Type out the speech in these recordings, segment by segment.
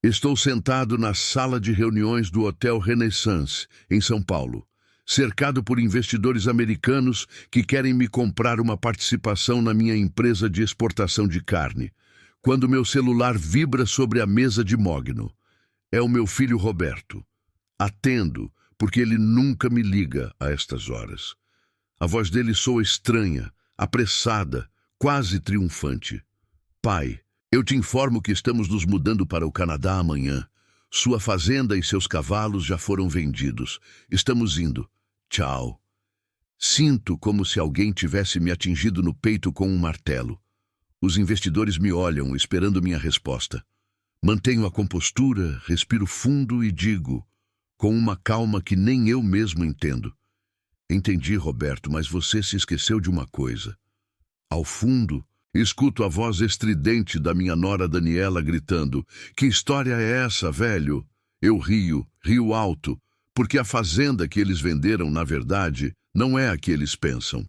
Estou sentado na sala de reuniões do Hotel Renaissance, em São Paulo, cercado por investidores americanos que querem me comprar uma participação na minha empresa de exportação de carne, quando meu celular vibra sobre a mesa de Mogno. É o meu filho Roberto. Atendo, porque ele nunca me liga a estas horas. A voz dele soa estranha, apressada, quase triunfante. Pai, eu te informo que estamos nos mudando para o Canadá amanhã. Sua fazenda e seus cavalos já foram vendidos. Estamos indo. Tchau. Sinto como se alguém tivesse me atingido no peito com um martelo. Os investidores me olham, esperando minha resposta. Mantenho a compostura, respiro fundo e digo, com uma calma que nem eu mesmo entendo. Entendi, Roberto, mas você se esqueceu de uma coisa. Ao fundo, escuto a voz estridente da minha nora Daniela gritando, que história é essa, velho? Eu rio alto, porque a fazenda que eles venderam, na verdade, não é a que eles pensam.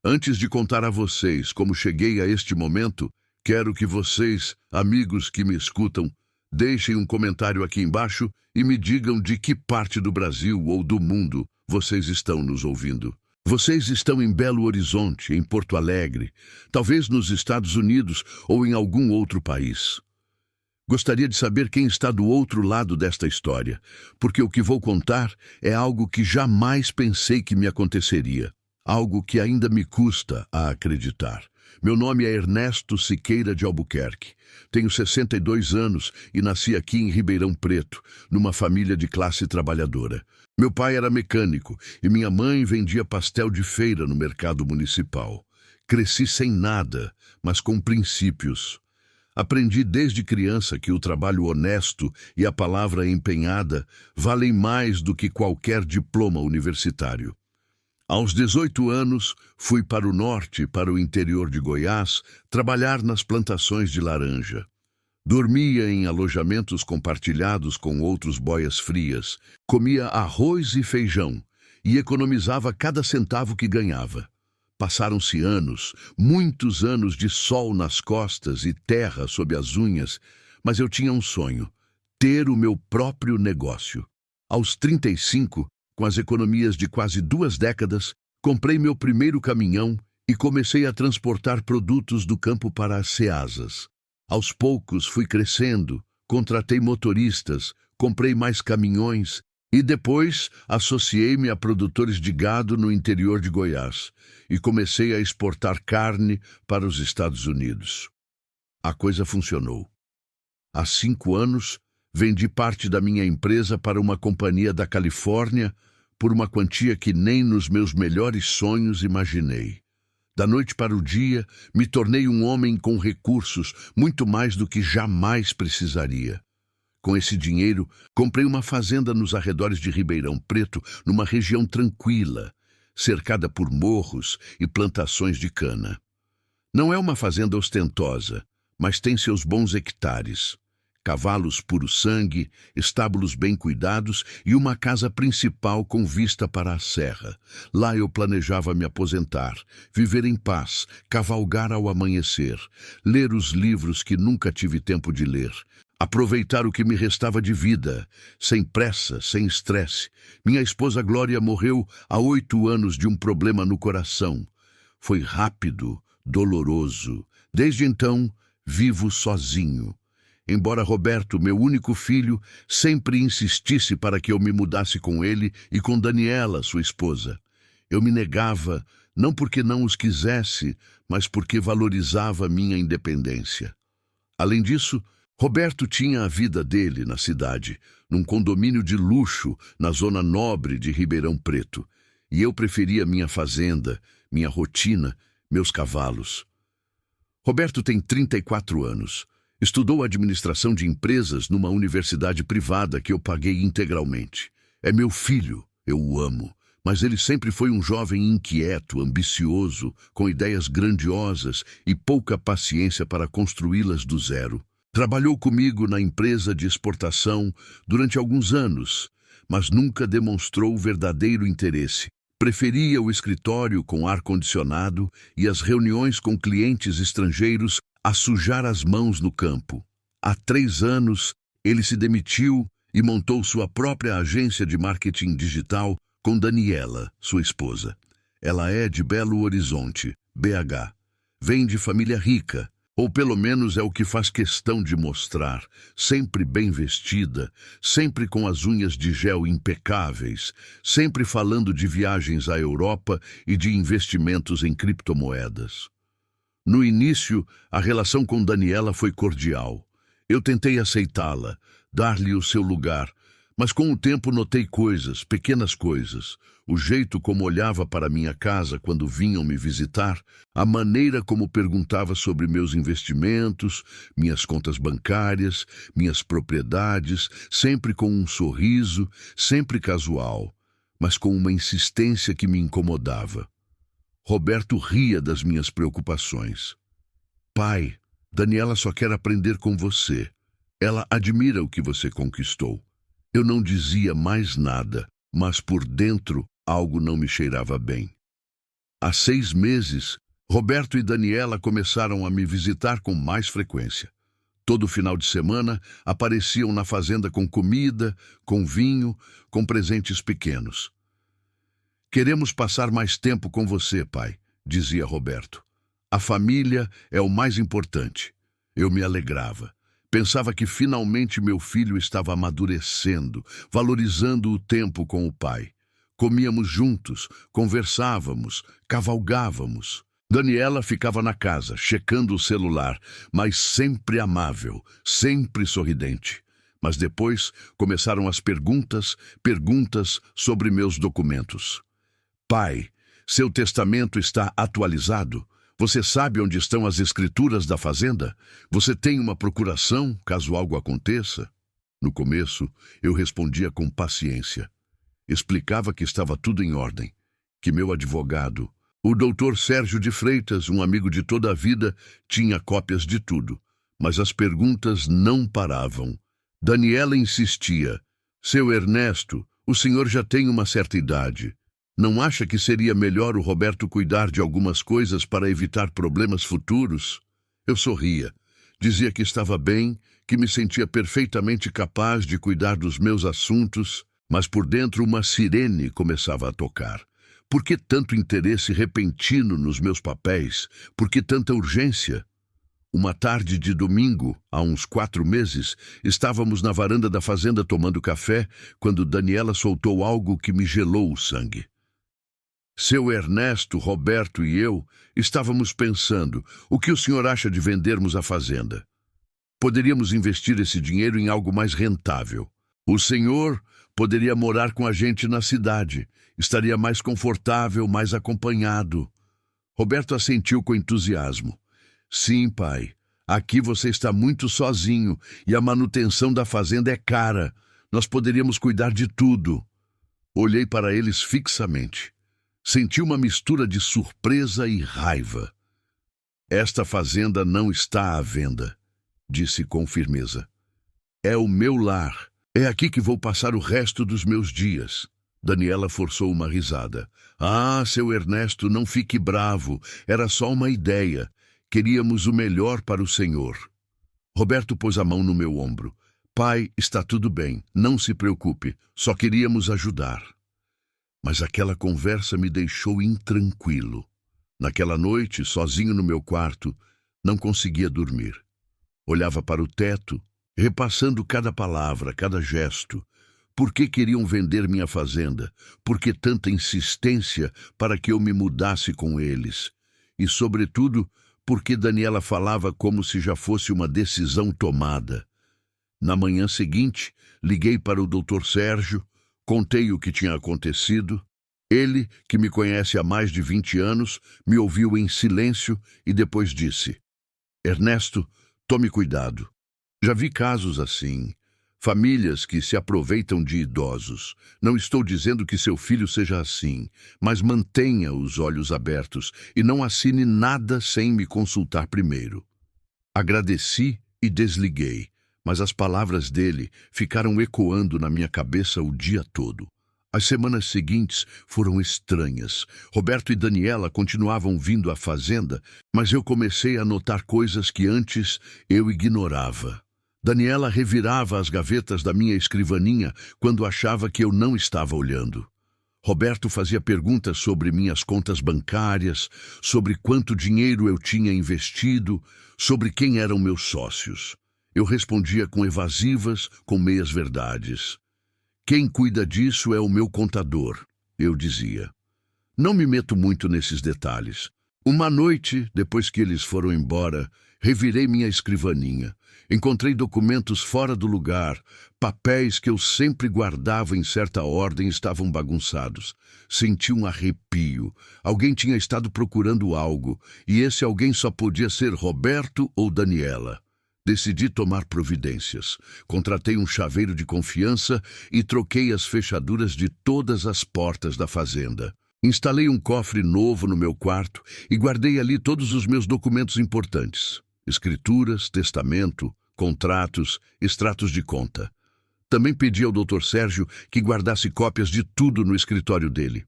Antes de contar a vocês como cheguei a este momento, quero que vocês, amigos que me escutam, deixem um comentário aqui embaixo e me digam de que parte do Brasil ou do mundo vocês estão nos ouvindo. Vocês estão em Belo Horizonte, em Porto Alegre, talvez nos Estados Unidos ou em algum outro país. Gostaria de saber quem está do outro lado desta história, porque o que vou contar é algo que jamais pensei que me aconteceria, algo que ainda me custa a acreditar. Meu nome é Ernesto Siqueira de Albuquerque. Tenho 62 anos e nasci aqui em Ribeirão Preto, numa família de classe trabalhadora. Meu pai era mecânico e minha mãe vendia pastel de feira no mercado municipal. Cresci sem nada, mas com princípios. Aprendi desde criança que o trabalho honesto e a palavra empenhada valem mais do que qualquer diploma universitário. Aos 18 anos, fui para o norte, para o interior de Goiás, trabalhar nas plantações de laranja. Dormia em alojamentos compartilhados com outros boias-frias, comia arroz e feijão e economizava cada centavo que ganhava. Passaram-se anos, muitos anos de sol nas costas e terra sob as unhas, mas eu tinha um sonho, ter o meu próprio negócio. Aos 35, com as economias de quase 2 décadas, comprei meu primeiro caminhão e comecei a transportar produtos do campo para as ceasas. Aos poucos fui crescendo, contratei motoristas, comprei mais caminhões e depois associei-me a produtores de gado no interior de Goiás e comecei a exportar carne para os Estados Unidos. A coisa funcionou. Há 5 anos, vendi parte da minha empresa para uma companhia da Califórnia por uma quantia que nem nos meus melhores sonhos imaginei. Da noite para o dia, me tornei um homem com recursos, muito mais do que jamais precisaria. Com esse dinheiro, comprei uma fazenda nos arredores de Ribeirão Preto, numa região tranquila, cercada por morros e plantações de cana. Não é uma fazenda ostentosa, mas tem seus bons hectares. Cavalos puro sangue, estábulos bem cuidados e uma casa principal com vista para a serra. Lá eu planejava me aposentar, viver em paz, cavalgar ao amanhecer, ler os livros que nunca tive tempo de ler, aproveitar o que me restava de vida, sem pressa, sem estresse. Minha esposa Glória morreu há 8 anos de um problema no coração. Foi rápido, doloroso. Desde então, vivo sozinho. Embora Roberto, meu único filho, sempre insistisse para que eu me mudasse com ele e com Daniela, sua esposa. Eu me negava, não porque não os quisesse, mas porque valorizava minha independência. Além disso, Roberto tinha a vida dele na cidade, num condomínio de luxo na zona nobre de Ribeirão Preto, e eu preferia minha fazenda, minha rotina, meus cavalos. Roberto tem 34 anos. Estudou administração de empresas numa universidade privada que eu paguei integralmente. É meu filho, eu o amo, mas ele sempre foi um jovem inquieto, ambicioso, com ideias grandiosas e pouca paciência para construí-las do zero. Trabalhou comigo na empresa de exportação durante alguns anos, mas nunca demonstrou verdadeiro interesse. Preferia o escritório com ar-condicionado e as reuniões com clientes estrangeiros a sujar as mãos no campo. Há 3 anos, Ele se demitiu e montou sua própria agência de marketing digital com Daniela, sua esposa. Ela é de Belo Horizonte, BH. Vem de família rica, ou pelo menos é o que faz questão de mostrar, sempre bem vestida, sempre com as unhas de gel impecáveis, sempre falando de viagens à Europa e de investimentos em criptomoedas. No início, a relação com Daniela foi cordial. Eu tentei aceitá-la, dar-lhe o seu lugar, mas com o tempo notei coisas, pequenas coisas. O jeito como olhava para minha casa quando vinham me visitar, a maneira como perguntava sobre meus investimentos, minhas contas bancárias, minhas propriedades, sempre com um sorriso, sempre casual, mas com uma insistência que me incomodava. Roberto ria das minhas preocupações. Pai, Daniela só quer aprender com você. Ela admira o que você conquistou. Eu não dizia mais nada, mas por dentro algo não me cheirava bem. Há 6 meses, Roberto e Daniela começaram a me visitar com mais frequência. Todo final de semana apareciam na fazenda com comida, com vinho, com presentes pequenos. Queremos passar mais tempo com você, pai, dizia Roberto. A família é o mais importante. Eu me alegrava. Pensava que finalmente meu filho estava amadurecendo, valorizando o tempo com o pai. Comíamos juntos, conversávamos, cavalgávamos. Daniela ficava na casa, checando o celular, mas sempre amável, sempre sorridente. Mas depois começaram as perguntas sobre meus documentos. Pai, seu testamento está atualizado? Você sabe onde estão as escrituras da fazenda? Você tem uma procuração, caso algo aconteça? No começo, eu respondia com paciência. Explicava que estava tudo em ordem, que meu advogado, o doutor Sérgio de Freitas, um amigo de toda a vida, tinha cópias de tudo. Mas as perguntas não paravam. Daniela insistia. Seu Ernesto, o senhor já tem uma certa idade. Não acha que seria melhor o Roberto cuidar de algumas coisas para evitar problemas futuros? Eu sorria. Dizia que estava bem, que me sentia perfeitamente capaz de cuidar dos meus assuntos, mas por dentro uma sirene começava a tocar. Por que tanto interesse repentino nos meus papéis? Por que tanta urgência? Uma tarde de domingo, há uns 4 meses, estávamos na varanda da fazenda tomando café, quando Daniela soltou algo que me gelou o sangue. Seu Ernesto, Roberto e eu estávamos pensando, o que o senhor acha de vendermos a fazenda? Poderíamos investir esse dinheiro em algo mais rentável. O senhor poderia morar com a gente na cidade, estaria mais confortável, mais acompanhado. Roberto assentiu com entusiasmo. Sim, pai, aqui você está muito sozinho e a manutenção da fazenda é cara. Nós poderíamos cuidar de tudo. Olhei para eles fixamente. Senti uma mistura de surpresa e raiva. Esta fazenda não está à venda, disse com firmeza. É o meu lar. É aqui que vou passar o resto dos meus dias. Daniela forçou uma risada. Ah, seu Ernesto, não fique bravo. Era só uma ideia. Queríamos o melhor para o senhor. Roberto pôs a mão no meu ombro. Pai, está tudo bem. Não se preocupe. Só queríamos ajudar. Mas aquela conversa me deixou intranquilo. Naquela noite, sozinho no meu quarto, não conseguia dormir. Olhava para o teto, repassando cada palavra, cada gesto. Por que queriam vender minha fazenda? Por que tanta insistência para que eu me mudasse com eles? E, sobretudo, porque Daniela falava como se já fosse uma decisão tomada. Na manhã seguinte, liguei para o doutor Sérgio, contei o que tinha acontecido. Ele, que me conhece há mais de 20 anos, me ouviu em silêncio e depois disse: Ernesto, tome cuidado. Já vi casos assim. Famílias que se aproveitam de idosos. Não estou dizendo que seu filho seja assim, mas mantenha os olhos abertos e não assine nada sem me consultar primeiro. Agradeci e desliguei, mas as palavras dele ficaram ecoando na minha cabeça o dia todo. As semanas seguintes foram estranhas. Roberto e Daniela continuavam vindo à fazenda, mas eu comecei a notar coisas que antes eu ignorava. Daniela revirava as gavetas da minha escrivaninha quando achava que eu não estava olhando. Roberto fazia perguntas sobre minhas contas bancárias, sobre quanto dinheiro eu tinha investido, sobre quem eram meus sócios. Eu respondia com evasivas, com meias-verdades. Quem cuida disso é o meu contador, eu dizia. Não me meto muito nesses detalhes. Uma noite, depois que eles foram embora, revirei minha escrivaninha. Encontrei documentos fora do lugar, papéis que eu sempre guardava em certa ordem estavam bagunçados. Senti um arrepio. Alguém tinha estado procurando algo, e esse alguém só podia ser Roberto ou Daniela. Decidi tomar providências. Contratei um chaveiro de confiança e troquei as fechaduras de todas as portas da fazenda. Instalei um cofre novo no meu quarto e guardei ali todos os meus documentos importantes. Escrituras, testamento, contratos, extratos de conta. Também pedi ao Dr. Sérgio que guardasse cópias de tudo no escritório dele.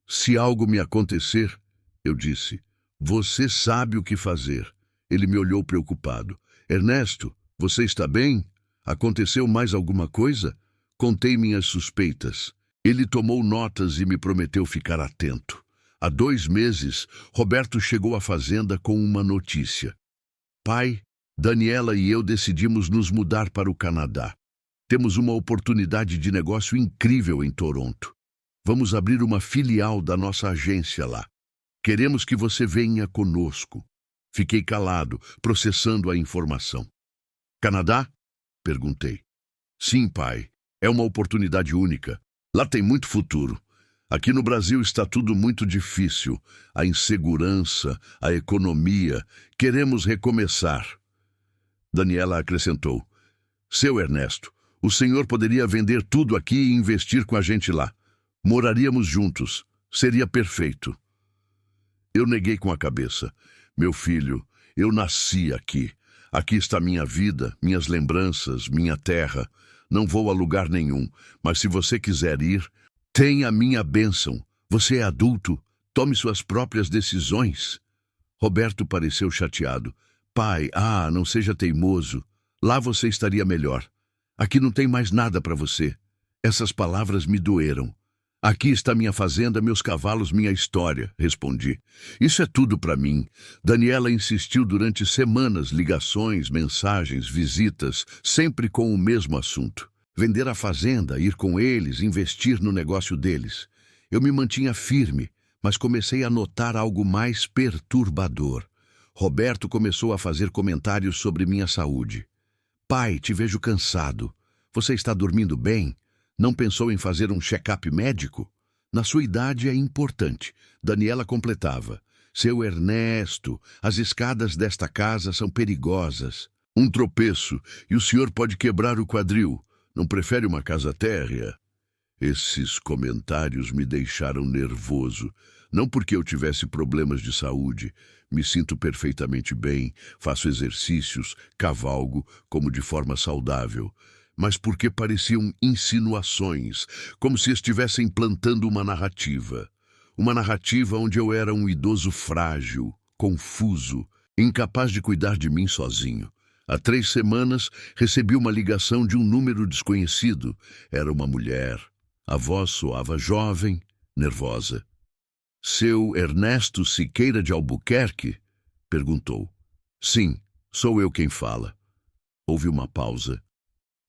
Se algo me acontecer, eu disse, você sabe o que fazer. Ele me olhou preocupado. Ernesto, você está bem? Aconteceu mais alguma coisa? Contei minhas suspeitas. Ele tomou notas e me prometeu ficar atento. Há 2 meses, Roberto chegou à fazenda com uma notícia. Pai, Daniela e eu decidimos nos mudar para o Canadá. Temos uma oportunidade de negócio incrível em Toronto. Vamos abrir uma filial da nossa agência lá. Queremos que você venha conosco. Fiquei calado, processando a informação. Canadá? Perguntei. Sim, pai. É uma oportunidade única. Lá tem muito futuro. Aqui no Brasil está tudo muito difícil. A insegurança, a economia. Queremos recomeçar. Daniela acrescentou. Seu Ernesto, o senhor poderia vender tudo aqui e investir com a gente lá. Moraríamos juntos. Seria perfeito. Eu neguei com a cabeça. Meu filho, eu nasci aqui. Aqui está minha vida, minhas lembranças, minha terra. Não vou a lugar nenhum, mas se você quiser ir, tenha a minha bênção. Você é adulto, tome suas próprias decisões. Roberto pareceu chateado. Pai, não seja teimoso. Lá você estaria melhor. Aqui não tem mais nada para você. Essas palavras me doeram. Aqui está minha fazenda, meus cavalos, minha história, respondi. Isso é tudo para mim. Daniela insistiu durante semanas, ligações, mensagens, visitas, sempre com o mesmo assunto. Vender a fazenda, ir com eles, investir no negócio deles. Eu me mantinha firme, mas comecei a notar algo mais perturbador. Roberto começou a fazer comentários sobre minha saúde. Pai, te vejo cansado. Você está dormindo bem? Não pensou em fazer um check-up médico? Na sua idade é importante. Daniela completava. Seu Ernesto, as escadas desta casa são perigosas. Um tropeço e o senhor pode quebrar o quadril. Não prefere uma casa térrea? Esses comentários me deixaram nervoso. Não porque eu tivesse problemas de saúde. Me sinto perfeitamente bem, faço exercícios, cavalgo, como de forma saudável. Mas porque pareciam insinuações, como se estivessem plantando uma narrativa. Uma narrativa onde eu era um idoso frágil, confuso, incapaz de cuidar de mim sozinho. Há 3 semanas, recebi uma ligação de um número desconhecido. Era uma mulher. A voz soava jovem, nervosa. Seu Ernesto Siqueira de Albuquerque? Perguntou. Sim, sou eu quem fala. Houve uma pausa.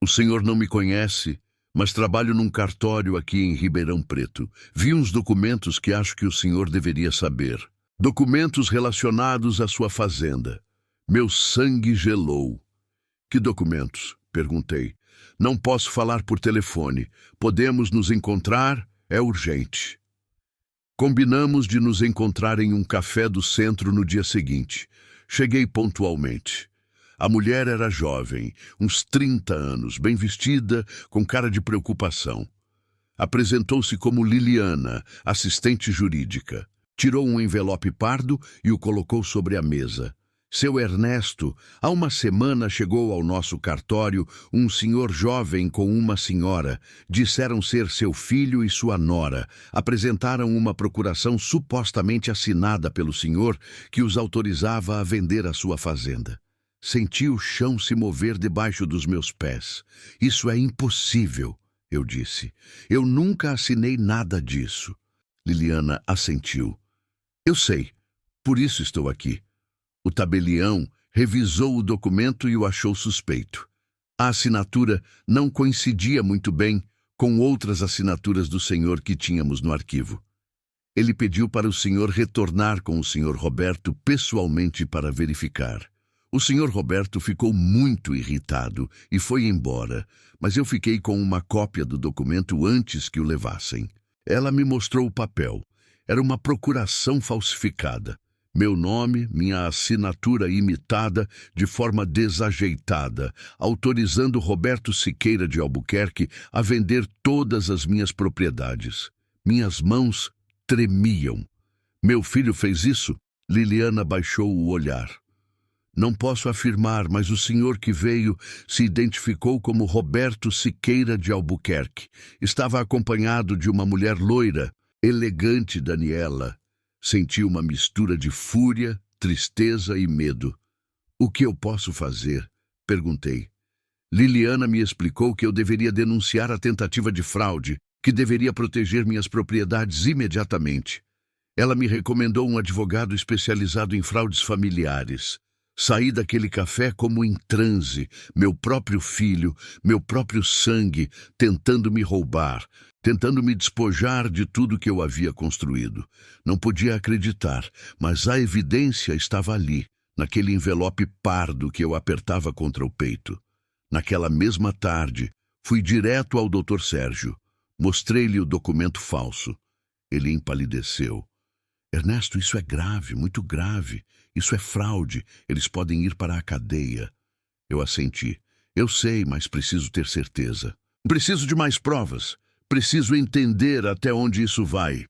O senhor não me conhece, mas trabalho num cartório aqui em Ribeirão Preto. Vi uns documentos que acho que o senhor deveria saber. Documentos relacionados à sua fazenda. Meu sangue gelou. Que documentos? Perguntei. Não posso falar por telefone. Podemos nos encontrar? É urgente. Combinamos de nos encontrar em um café do centro no dia seguinte. Cheguei pontualmente. A mulher era jovem, uns 30 anos, bem vestida, com cara de preocupação. Apresentou-se como Liliana, assistente jurídica. Tirou um envelope pardo e o colocou sobre a mesa. Seu Ernesto, há uma semana chegou ao nosso cartório um senhor jovem com uma senhora. Disseram ser seu filho e sua nora. Apresentaram uma procuração supostamente assinada pelo senhor que os autorizava a vender a sua fazenda. Senti o chão se mover debaixo dos meus pés. Isso é impossível, eu disse. Eu nunca assinei nada disso. Liliana assentiu. Eu sei, por isso estou aqui. O tabelião revisou o documento e o achou suspeito. A assinatura não coincidia muito bem com outras assinaturas do senhor que tínhamos no arquivo. Ele pediu para o senhor retornar com o senhor Roberto pessoalmente para verificar. O senhor Roberto ficou muito irritado e foi embora, mas eu fiquei com uma cópia do documento antes que o levassem. Ela me mostrou o papel. Era uma procuração falsificada. Meu nome, minha assinatura imitada de forma desajeitada, autorizando Roberto Siqueira de Albuquerque a vender todas as minhas propriedades. Minhas mãos tremiam. Meu filho fez isso? Liliana baixou o olhar. Não posso afirmar, mas o senhor que veio se identificou como Roberto Siqueira de Albuquerque. Estava acompanhado de uma mulher loira, elegante Daniela. Senti uma mistura de fúria, tristeza e medo. O que eu posso fazer? Perguntei. Liliana me explicou que eu deveria denunciar a tentativa de fraude, que deveria proteger minhas propriedades imediatamente. Ela me recomendou um advogado especializado em fraudes familiares. Saí daquele café como em transe, meu próprio filho, meu próprio sangue, tentando me roubar, tentando me despojar de tudo que eu havia construído. Não podia acreditar, mas a evidência estava ali, naquele envelope pardo que eu apertava contra o peito. Naquela mesma tarde, fui direto ao Dr. Sérgio. Mostrei-lhe o documento falso. Ele empalideceu. Ernesto, isso é grave, muito grave. Isso é fraude. Eles podem ir para a cadeia. Eu assenti. Eu sei, mas preciso ter certeza. Preciso de mais provas. Preciso entender até onde isso vai.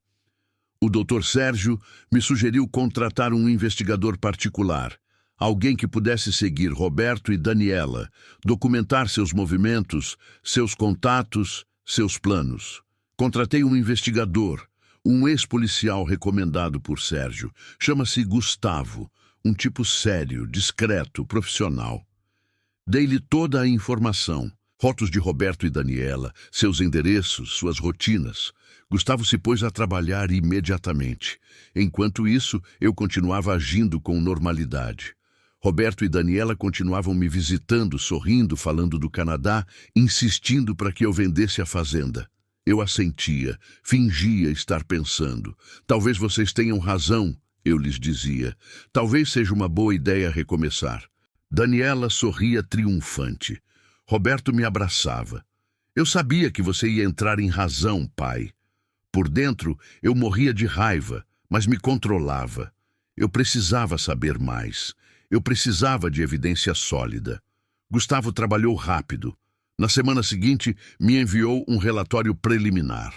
O Dr. Sérgio me sugeriu contratar um investigador particular. Alguém que pudesse seguir Roberto e Daniela, documentar seus movimentos, seus contatos, seus planos. Contratei um investigador, um ex-policial recomendado por Sérgio. Chama-se Gustavo, um tipo sério, discreto, profissional. Dei-lhe toda a informação, fotos de Roberto e Daniela, seus endereços, suas rotinas. Gustavo se pôs a trabalhar imediatamente. Enquanto isso, eu continuava agindo com normalidade. Roberto e Daniela continuavam me visitando, sorrindo, falando do Canadá, insistindo para que eu vendesse a fazenda. Eu assentia, fingia estar pensando. Talvez vocês tenham razão, eu lhes dizia. Talvez seja uma boa ideia recomeçar. Daniela sorria triunfante. Roberto me abraçava. Eu sabia que você ia entrar em razão, pai. Por dentro, eu morria de raiva, mas me controlava. Eu precisava saber mais. Eu precisava de evidência sólida. Gustavo trabalhou rápido. Na semana seguinte, me enviou um relatório preliminar.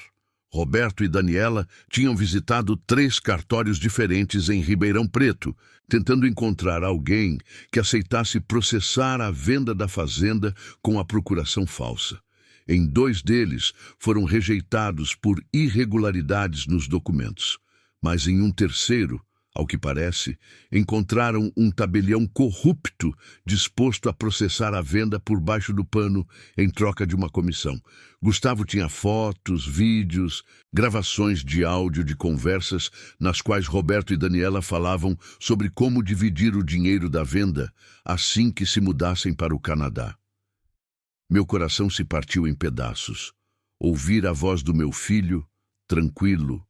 Roberto e Daniela tinham visitado 3 cartórios diferentes em Ribeirão Preto, tentando encontrar alguém que aceitasse processar a venda da fazenda com a procuração falsa. Em 2 deles, foram rejeitados por irregularidades nos documentos. Mas em um terceiro, ao que parece, encontraram um tabelião corrupto disposto a processar a venda por baixo do pano em troca de uma comissão. Gustavo tinha fotos, vídeos, gravações de áudio de conversas nas quais Roberto e Daniela falavam sobre como dividir o dinheiro da venda assim que se mudassem para o Canadá. Meu coração se partiu em pedaços. Ouvir a voz do meu filho, tranquilo,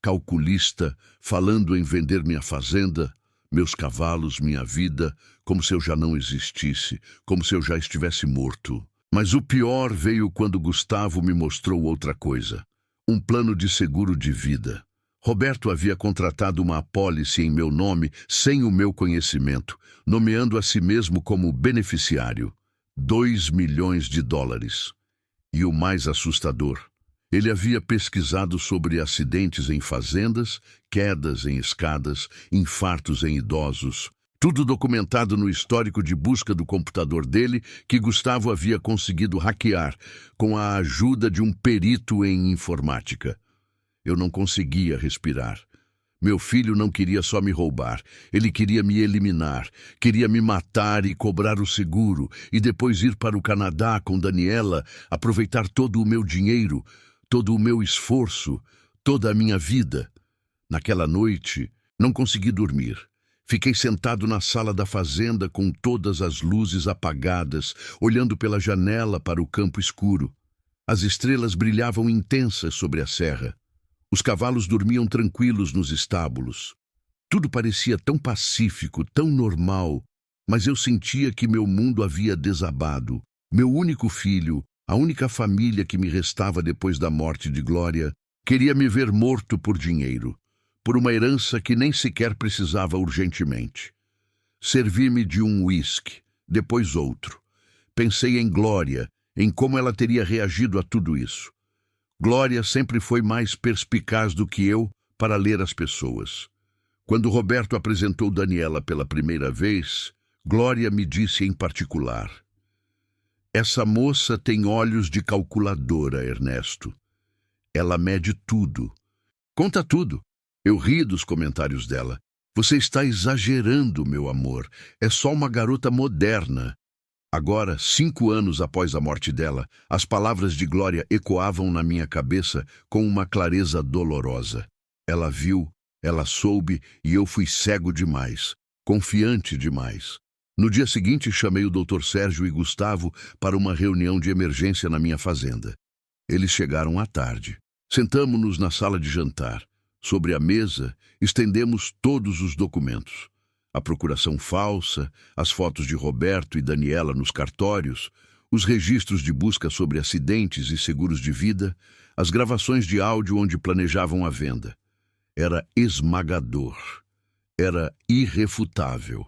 calculista, falando em vender minha fazenda, meus cavalos, minha vida, como se eu já não existisse, como se eu já estivesse morto. Mas o pior veio quando Gustavo me mostrou outra coisa. Um plano de seguro de vida. Roberto havia contratado uma apólice em meu nome sem o meu conhecimento, nomeando a si mesmo como beneficiário. $2 milhões. E o mais assustador, ele havia pesquisado sobre acidentes em fazendas, quedas em escadas, infartos em idosos. Tudo documentado no histórico de busca do computador dele, que Gustavo havia conseguido hackear com a ajuda de um perito em informática. Eu não conseguia respirar. Meu filho não queria só me roubar, ele queria me eliminar, queria me matar e cobrar o seguro, e depois ir para o Canadá com Daniela, aproveitar todo o meu dinheiro, todo o meu esforço, toda a minha vida. Naquela noite, não consegui dormir. Fiquei sentado na sala da fazenda com todas as luzes apagadas, olhando pela janela para o campo escuro. As estrelas brilhavam intensas sobre a serra. Os cavalos dormiam tranquilos nos estábulos. Tudo parecia tão pacífico, tão normal, mas eu sentia que meu mundo havia desabado. Meu único filho, a única família que me restava depois da morte de Glória, queria me ver morto por dinheiro, por uma herança que nem sequer precisava urgentemente. Servi-me de um uísque, depois outro. Pensei em Glória, em como ela teria reagido a tudo isso. Glória sempre foi mais perspicaz do que eu para ler as pessoas. Quando Roberto apresentou Daniela pela primeira vez, Glória me disse em particular: "Essa moça tem olhos de calculadora, Ernesto. Ela mede tudo. Conta tudo." Eu ri dos comentários dela. "Você está exagerando, meu amor. É só uma garota moderna." Agora, 5 anos após a morte dela, as palavras de Glória ecoavam na minha cabeça com uma clareza dolorosa. Ela viu, ela soube e eu fui cego demais, confiante demais. No dia seguinte, chamei o Dr. Sérgio e Gustavo para uma reunião de emergência na minha fazenda. Eles chegaram à tarde. Sentamo-nos na sala de jantar. Sobre a mesa, estendemos todos os documentos. A procuração falsa, as fotos de Roberto e Daniela nos cartórios, os registros de busca sobre acidentes e seguros de vida, as gravações de áudio onde planejavam a venda. Era esmagador. Era irrefutável.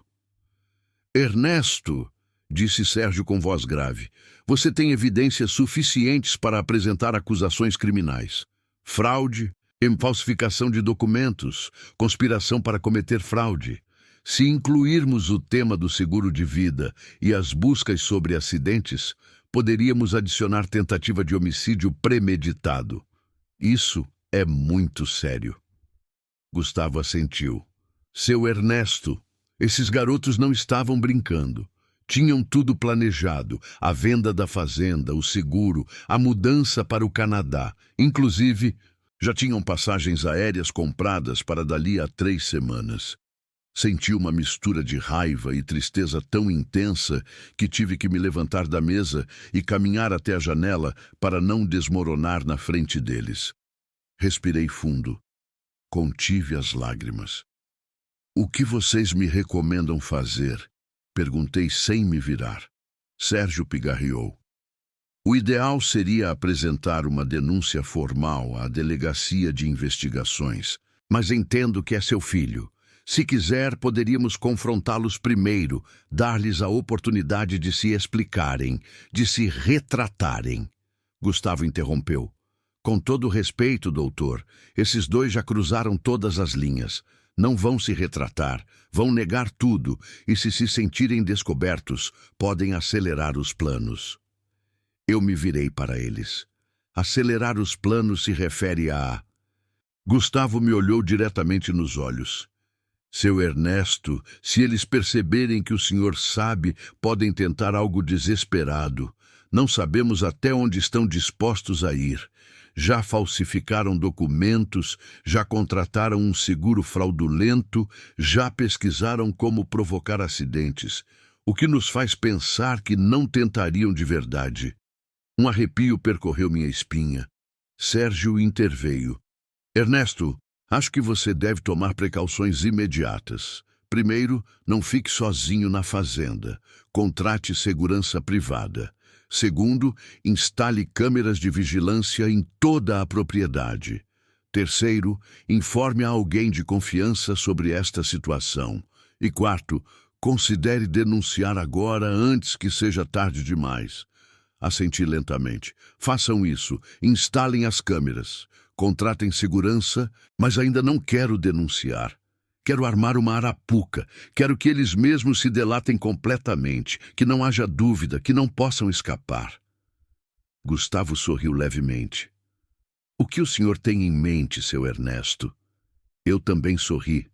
"Ernesto", disse Sérgio com voz grave, "você tem evidências suficientes para apresentar acusações criminais. Fraude, falsificação de documentos, conspiração para cometer fraude. Se incluirmos o tema do seguro de vida e as buscas sobre acidentes, poderíamos adicionar tentativa de homicídio premeditado. Isso é muito sério." Gustavo assentiu. "Seu Ernesto, esses garotos não estavam brincando. Tinham tudo planejado, a venda da fazenda, o seguro, a mudança para o Canadá. Inclusive, já tinham passagens aéreas compradas para dali a 3 semanas. Senti uma mistura de raiva e tristeza tão intensa que tive que me levantar da mesa e caminhar até a janela para não desmoronar na frente deles. Respirei fundo. Contive as lágrimas. "O que vocês me recomendam fazer?" Perguntei sem me virar. Sérgio pigarreou. "O ideal seria apresentar uma denúncia formal à Delegacia de Investigações, mas entendo que é seu filho. Se quiser, poderíamos confrontá-los primeiro, dar-lhes a oportunidade de se explicarem, de se retratarem." Gustavo interrompeu. "Com todo respeito, doutor, esses dois já cruzaram todas as linhas. Não vão se retratar, vão negar tudo, e se sentirem descobertos, podem acelerar os planos." Eu me virei para eles. Acelerar os planos se refere a... Gustavo me olhou diretamente nos olhos. "Seu Ernesto, se eles perceberem que o senhor sabe, podem tentar algo desesperado. Não sabemos até onde estão dispostos a ir. Já falsificaram documentos, já contrataram um seguro fraudulento, já pesquisaram como provocar acidentes, o que nos faz pensar que não tentariam de verdade." Um arrepio percorreu minha espinha. Sérgio interveio. "Ernesto, acho que você deve tomar precauções imediatas. Primeiro, não fique sozinho na fazenda. Contrate segurança privada. Segundo, instale câmeras de vigilância em toda a propriedade. Terceiro, informe a alguém de confiança sobre esta situação. E quarto, considere denunciar agora antes que seja tarde demais." Assenti lentamente. "Façam isso. Instalem as câmeras. Contratem segurança, mas ainda não quero denunciar. Quero armar uma arapuca. Quero que eles mesmos se delatem completamente, que não haja dúvida, que não possam escapar." Gustavo sorriu levemente. "O que o senhor tem em mente, seu Ernesto?" Eu também sorri,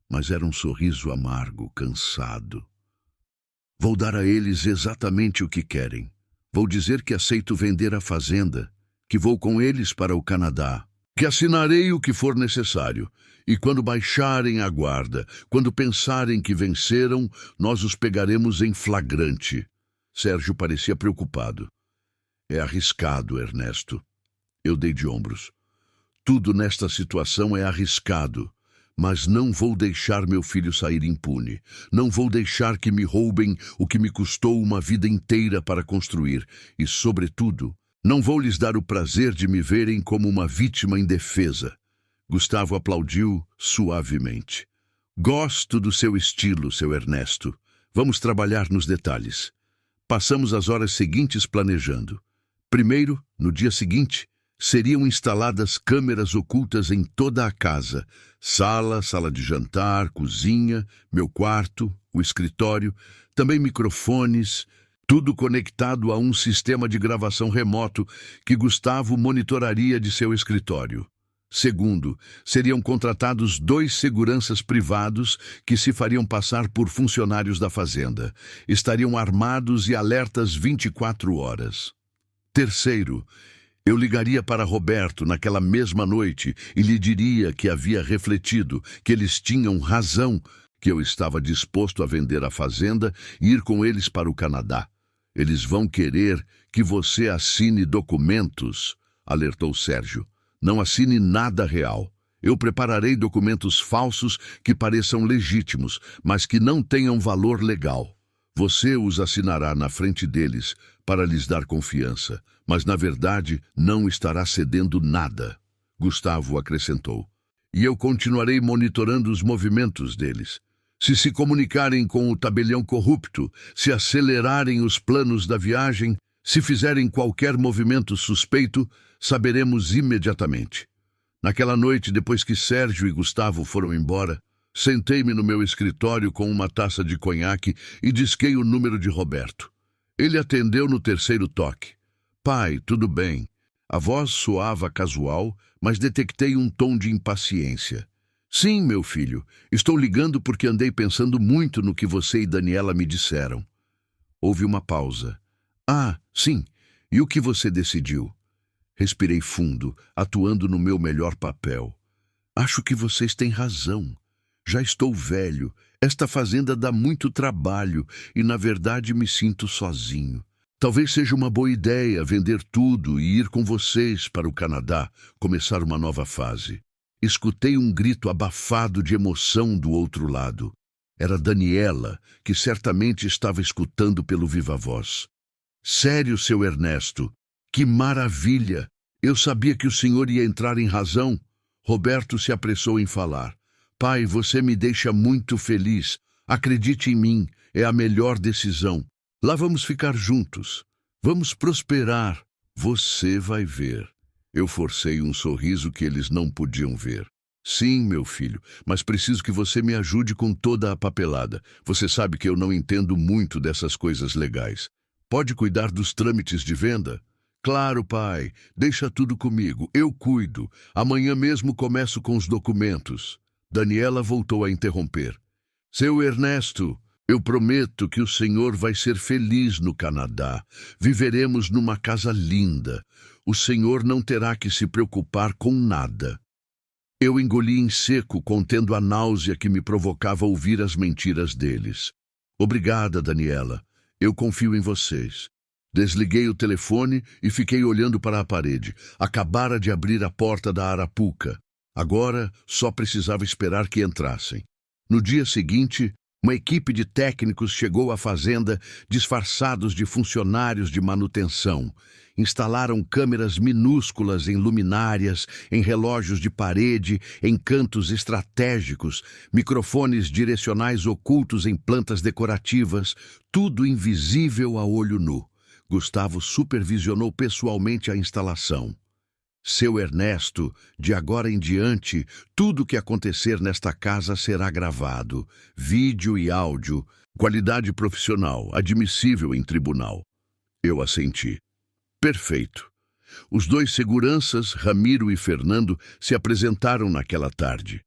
mas era um sorriso amargo, cansado. Vou dar a eles exatamente o que querem. Vou dizer que aceito vender a fazenda, que vou com eles para o Canadá, que assinarei o que for necessário, e quando baixarem a guarda, quando pensarem que venceram, nós os pegaremos em flagrante. Sérgio parecia preocupado. É arriscado, Ernesto. Eu dei de ombros. Tudo nesta situação é arriscado, mas não vou deixar meu filho sair impune. Não vou deixar que me roubem o que me custou uma vida inteira para construir e, sobretudo, não vou lhes dar o prazer de me verem como uma vítima indefesa. Gustavo aplaudiu suavemente. Gosto do seu estilo, seu Ernesto. Vamos trabalhar nos detalhes. Passamos as horas seguintes planejando. Primeiro, no dia seguinte, seriam instaladas câmeras ocultas em toda a casa. Sala, sala de jantar, cozinha, meu quarto, o escritório, também microfones, tudo conectado a um sistema de gravação remoto que Gustavo monitoraria de seu escritório. Segundo, seriam contratados 2 seguranças privados que se fariam passar por funcionários da fazenda. Estariam armados e alertas 24 horas. Terceiro, eu ligaria para Roberto naquela mesma noite e lhe diria que havia refletido, que eles tinham razão, que eu estava disposto a vender a fazenda e ir com eles para o Canadá. Eles vão querer que você assine documentos, alertou Sérgio. Não assine nada real. Eu prepararei documentos falsos que pareçam legítimos, mas que não tenham valor legal. Você os assinará na frente deles para lhes dar confiança, mas na verdade não estará cedendo nada, Gustavo acrescentou. E eu continuarei monitorando os movimentos deles. Se comunicarem com o tabelião corrupto, se acelerarem os planos da viagem, se fizerem qualquer movimento suspeito, saberemos imediatamente. Naquela noite, depois que Sérgio e Gustavo foram embora, sentei-me no meu escritório com uma taça de conhaque e disquei o número de Roberto. Ele atendeu no terceiro toque. Pai, tudo bem. A voz soava casual, mas detectei um tom de impaciência. Sim, meu filho, estou ligando porque andei pensando muito no que você e Daniela me disseram. Houve uma pausa. Ah, sim. E o que você decidiu? Respirei fundo, atuando no meu melhor papel. Acho que vocês têm razão. Já estou velho. Esta fazenda dá muito trabalho e, na verdade, me sinto sozinho. Talvez seja uma boa ideia vender tudo e ir com vocês para o Canadá, começar uma nova fase. Escutei um grito abafado de emoção do outro lado. Era Daniela, que certamente estava escutando pelo viva-voz. Sério, seu Ernesto? Que maravilha! Eu sabia que o senhor ia entrar em razão. Roberto se apressou em falar. Pai, você me deixa muito feliz. Acredite em mim, é a melhor decisão. Lá vamos ficar juntos. Vamos prosperar. Você vai ver. Eu forcei um sorriso que eles não podiam ver. Sim, meu filho, mas preciso que você me ajude com toda a papelada. Você sabe que eu não entendo muito dessas coisas legais. Pode cuidar dos trâmites de venda? Claro, pai. Deixa tudo comigo. Eu cuido. Amanhã mesmo começo com os documentos. Daniela voltou a interromper. Seu Ernesto, eu prometo que o senhor vai ser feliz no Canadá. Viveremos numa casa linda. O senhor não terá que se preocupar com nada. Eu engoli em seco, contendo a náusea que me provocava ouvir as mentiras deles. Obrigada, Daniela. Eu confio em vocês. Desliguei o telefone e fiquei olhando para a parede. Acabara de abrir a porta da arapuca. Agora só precisava esperar que entrassem. No dia seguinte, uma equipe de técnicos chegou à fazenda disfarçados de funcionários de manutenção. Instalaram câmeras minúsculas em luminárias, em relógios de parede, em cantos estratégicos, microfones direcionais ocultos em plantas decorativas, tudo invisível a olho nu. Gustavo supervisionou pessoalmente a instalação. Seu Ernesto, de agora em diante, tudo o que acontecer nesta casa será gravado. Vídeo e áudio, qualidade profissional, admissível em tribunal. Eu assenti. Perfeito. Os 2 seguranças, Ramiro e Fernando, se apresentaram naquela tarde.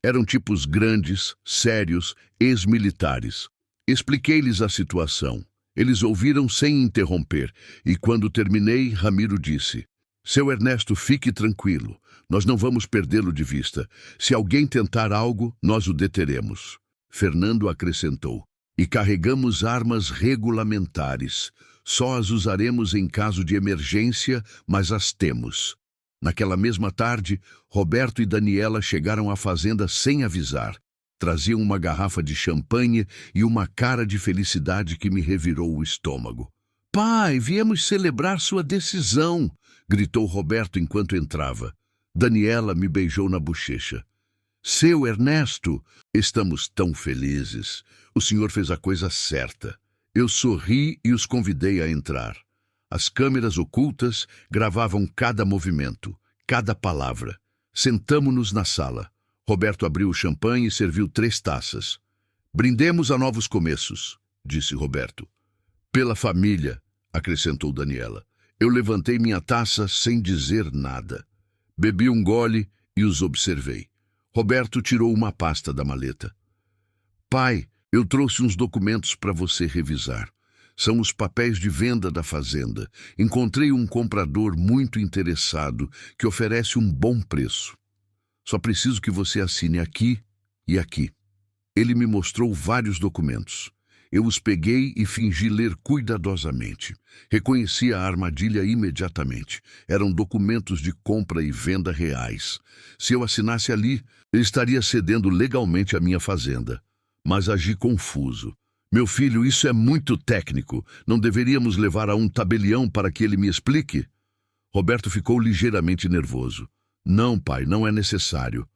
Eram tipos grandes, sérios, ex-militares. Expliquei-lhes a situação. Eles ouviram sem interromper, e quando terminei, Ramiro disse: Seu Ernesto, fique tranquilo. Nós não vamos perdê-lo de vista. Se alguém tentar algo, nós o deteremos. Fernando acrescentou: E carregamos armas regulamentares. Só as usaremos em caso de emergência, mas as temos. Naquela mesma tarde, Roberto e Daniela chegaram à fazenda sem avisar. Traziam uma garrafa de champanhe e uma cara de felicidade que me revirou o estômago. Pai, viemos celebrar sua decisão, gritou Roberto enquanto entrava. Daniela me beijou na bochecha. Seu Ernesto, estamos tão felizes. O senhor fez a coisa certa. Eu sorri e os convidei a entrar. As câmeras ocultas gravavam cada movimento, cada palavra. Sentamo-nos na sala. Roberto abriu o champanhe e serviu 3 taças. Brindemos a novos começos, disse Roberto. Pela família, acrescentou Daniela. Eu levantei minha taça sem dizer nada. Bebi um gole e os observei. Roberto tirou uma pasta da maleta. Pai, eu trouxe uns documentos para você revisar. São os papéis de venda da fazenda. Encontrei um comprador muito interessado que oferece um bom preço. Só preciso que você assine aqui e aqui. Ele me mostrou vários documentos. Eu os peguei e fingi ler cuidadosamente. Reconheci a armadilha imediatamente. Eram documentos de compra e venda reais. Se eu assinasse ali, eu estaria cedendo legalmente a minha fazenda. Mas agi confuso. Meu filho, isso é muito técnico. Não deveríamos levar a um tabelião para que ele me explique? Roberto ficou ligeiramente nervoso. Não, pai, não é necessário.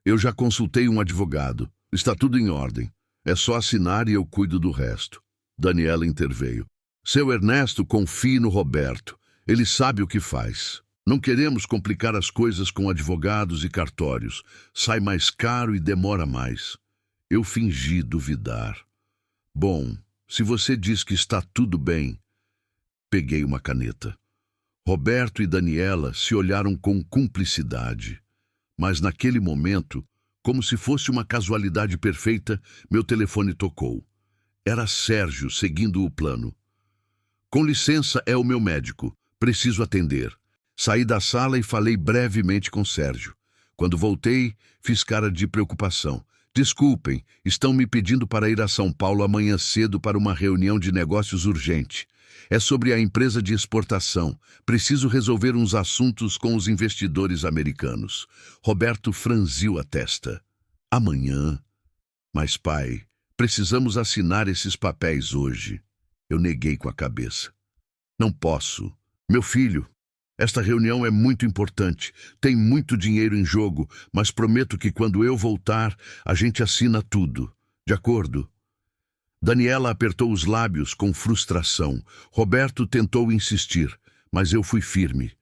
Eu já consultei um advogado. Está tudo em ordem. É só assinar e eu cuido do resto. Daniela interveio. Seu Ernesto, confie no Roberto. Ele sabe o que faz. Não queremos complicar as coisas com advogados e cartórios. Sai mais caro e demora mais. Eu fingi duvidar. Bom, se você diz que está tudo bem... Peguei uma caneta. Roberto e Daniela se olharam com cumplicidade. Mas naquele momento, como se fosse uma casualidade perfeita, meu telefone tocou. Era Sérgio seguindo o plano. Com licença, é o meu médico. Preciso atender. Saí da sala e falei brevemente com Sérgio. Quando voltei, fiz cara de preocupação. Desculpem, estão me pedindo para ir a São Paulo amanhã cedo para uma reunião de negócios urgente. É sobre a empresa de exportação. Preciso resolver uns assuntos com os investidores americanos. Roberto franziu a testa. Amanhã? Mas, pai, precisamos assinar esses papéis hoje. Eu neguei com a cabeça. Não posso. Meu filho, esta reunião é muito importante. Tem muito dinheiro em jogo, mas prometo que quando eu voltar, a gente assina tudo. De acordo? Daniela apertou os lábios com frustração. Roberto tentou insistir, mas eu fui firme.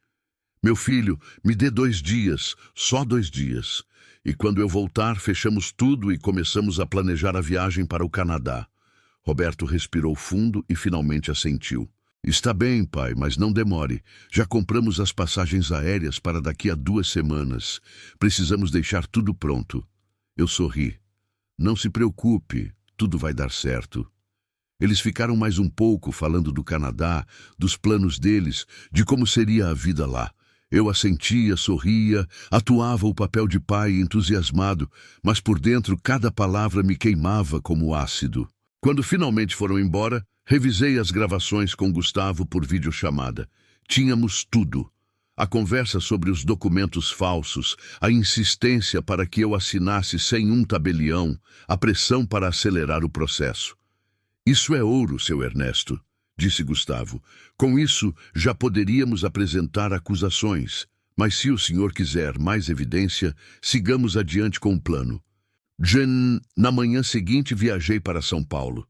Meu filho, me dê 2 dias, só 2 dias. E quando eu voltar, fechamos tudo e começamos a planejar a viagem para o Canadá. Roberto respirou fundo e finalmente assentiu. Está bem, pai, mas não demore. Já compramos as passagens aéreas para daqui a 2 semanas. Precisamos deixar tudo pronto. Eu sorri. Não se preocupe. Tudo vai dar certo. Eles ficaram mais um pouco falando do Canadá, dos planos deles, de como seria a vida lá. Eu assentia, sorria, atuava o papel de pai entusiasmado, mas por dentro cada palavra me queimava como ácido. Quando finalmente foram embora, revisei as gravações com Gustavo por videochamada. Tínhamos tudo. A conversa sobre os documentos falsos, a insistência para que eu assinasse sem um tabelião, a pressão para acelerar o processo. Isso é ouro, seu Ernesto, disse Gustavo. Com isso, já poderíamos apresentar acusações. Mas se o senhor quiser mais evidência, sigamos adiante com o plano. Na manhã seguinte, viajei para São Paulo.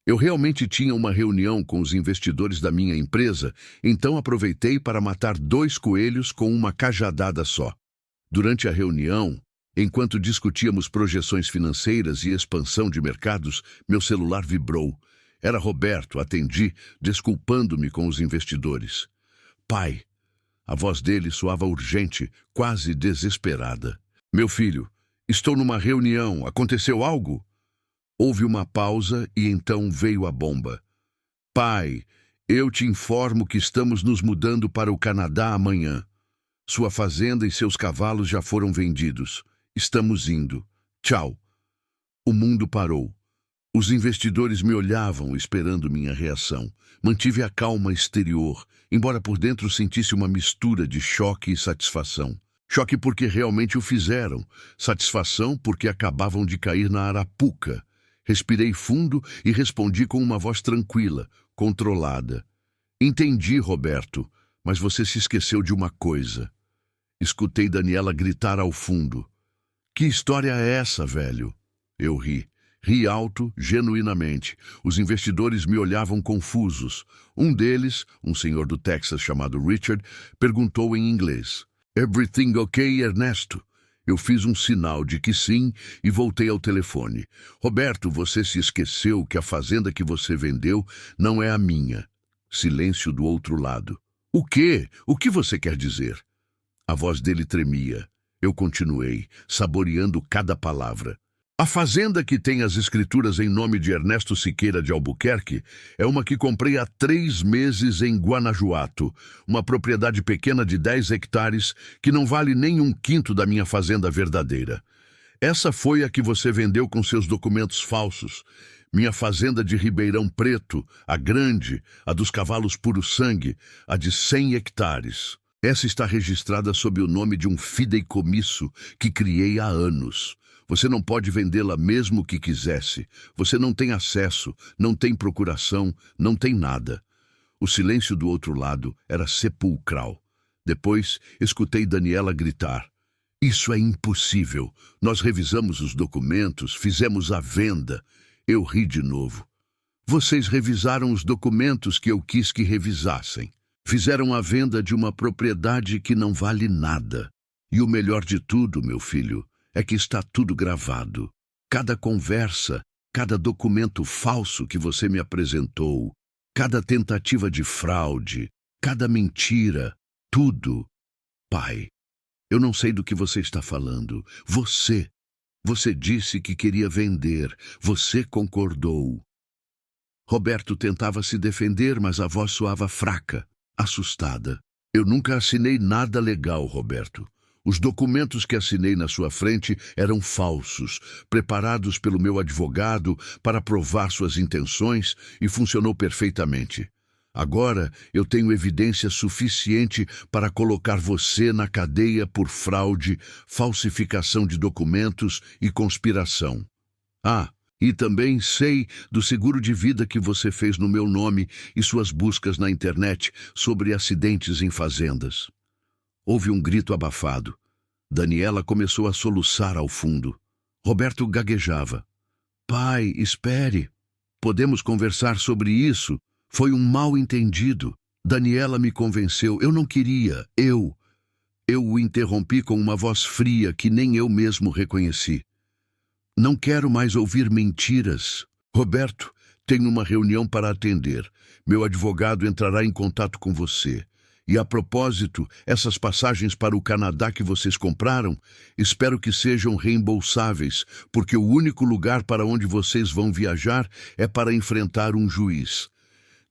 Eu realmente tinha uma reunião com os investidores da minha empresa, então aproveitei para matar 2 coelhos com uma cajadada só. Durante a reunião, enquanto discutíamos projeções financeiras e expansão de mercados, meu celular vibrou. Era Roberto, atendi, desculpando-me com os investidores. Pai, a voz dele soava urgente, quase desesperada. Meu filho, Estou numa reunião. Aconteceu algo? Houve uma pausa e então veio a bomba. Pai, eu te informo que estamos nos mudando para o Canadá amanhã. Sua fazenda e seus cavalos já foram vendidos. Estamos indo. Tchau. O mundo parou. Os investidores me olhavam, esperando minha reação. Mantive a calma exterior, embora por dentro sentisse uma mistura de choque e satisfação. Choque porque realmente o fizeram. Satisfação porque acabavam de cair na arapuca. Respirei fundo e respondi com uma voz tranquila, controlada. Entendi, Roberto, mas você se esqueceu de uma coisa. Escutei Daniela gritar ao fundo. Que história é essa, velho? Eu ri. Ri alto, genuinamente. Os investidores me olhavam confusos. Um deles, um senhor do Texas chamado Richard, perguntou em inglês. Everything okay, Ernesto? Eu fiz um sinal de que sim e voltei ao telefone. Roberto, você se esqueceu que a fazenda que você vendeu não é a minha. Silêncio do outro lado. O quê? O que você quer dizer? A voz dele tremia. Eu continuei, saboreando cada palavra. A fazenda que tem as escrituras em nome de Ernesto Siqueira de Albuquerque é uma que comprei há 3 meses em Guanajuato, uma propriedade pequena de 10 hectares que não vale nem 1/5 da minha fazenda verdadeira. Essa foi a que você vendeu com seus documentos falsos. Minha fazenda de Ribeirão Preto, a grande, a dos cavalos puro sangue, a de 100 hectares. Essa está registrada sob o nome de um fideicomisso que criei há anos. Você não pode vendê-la mesmo que quisesse. Você não tem acesso, não tem procuração, não tem nada. O silêncio do outro lado era sepulcral. Depois, escutei Daniela gritar. Isso é impossível. Nós revisamos os documentos, fizemos a venda. Eu ri de novo. Vocês revisaram os documentos que eu quis que revisassem. Fizeram a venda de uma propriedade que não vale nada. E o melhor de tudo, meu filho, é que está tudo gravado. Cada conversa, cada documento falso que você me apresentou, cada tentativa de fraude, cada mentira, tudo. Pai, eu não sei do que você está falando. Você disse que queria vender. Você concordou. Roberto tentava se defender, mas a voz soava fraca, assustada. Eu nunca assinei nada legal, Roberto. Os documentos que assinei na sua frente eram falsos, preparados pelo meu advogado para provar suas intenções e funcionou perfeitamente. Agora eu tenho evidência suficiente para colocar você na cadeia por fraude, falsificação de documentos e conspiração. Ah, e também sei do seguro de vida que você fez no meu nome e suas buscas na internet sobre acidentes em fazendas. Houve um grito abafado. Daniela começou a soluçar ao fundo. Roberto gaguejava. Pai, espere. Podemos conversar sobre isso. Foi um mal-entendido. Daniela me convenceu. Eu não queria. Eu o interrompi com uma voz fria que nem eu mesmo reconheci. Não quero mais ouvir mentiras. Roberto, tenho uma reunião para atender. Meu advogado entrará em contato com você. E a propósito, essas passagens para o Canadá que vocês compraram, espero que sejam reembolsáveis, porque o único lugar para onde vocês vão viajar é para enfrentar um juiz.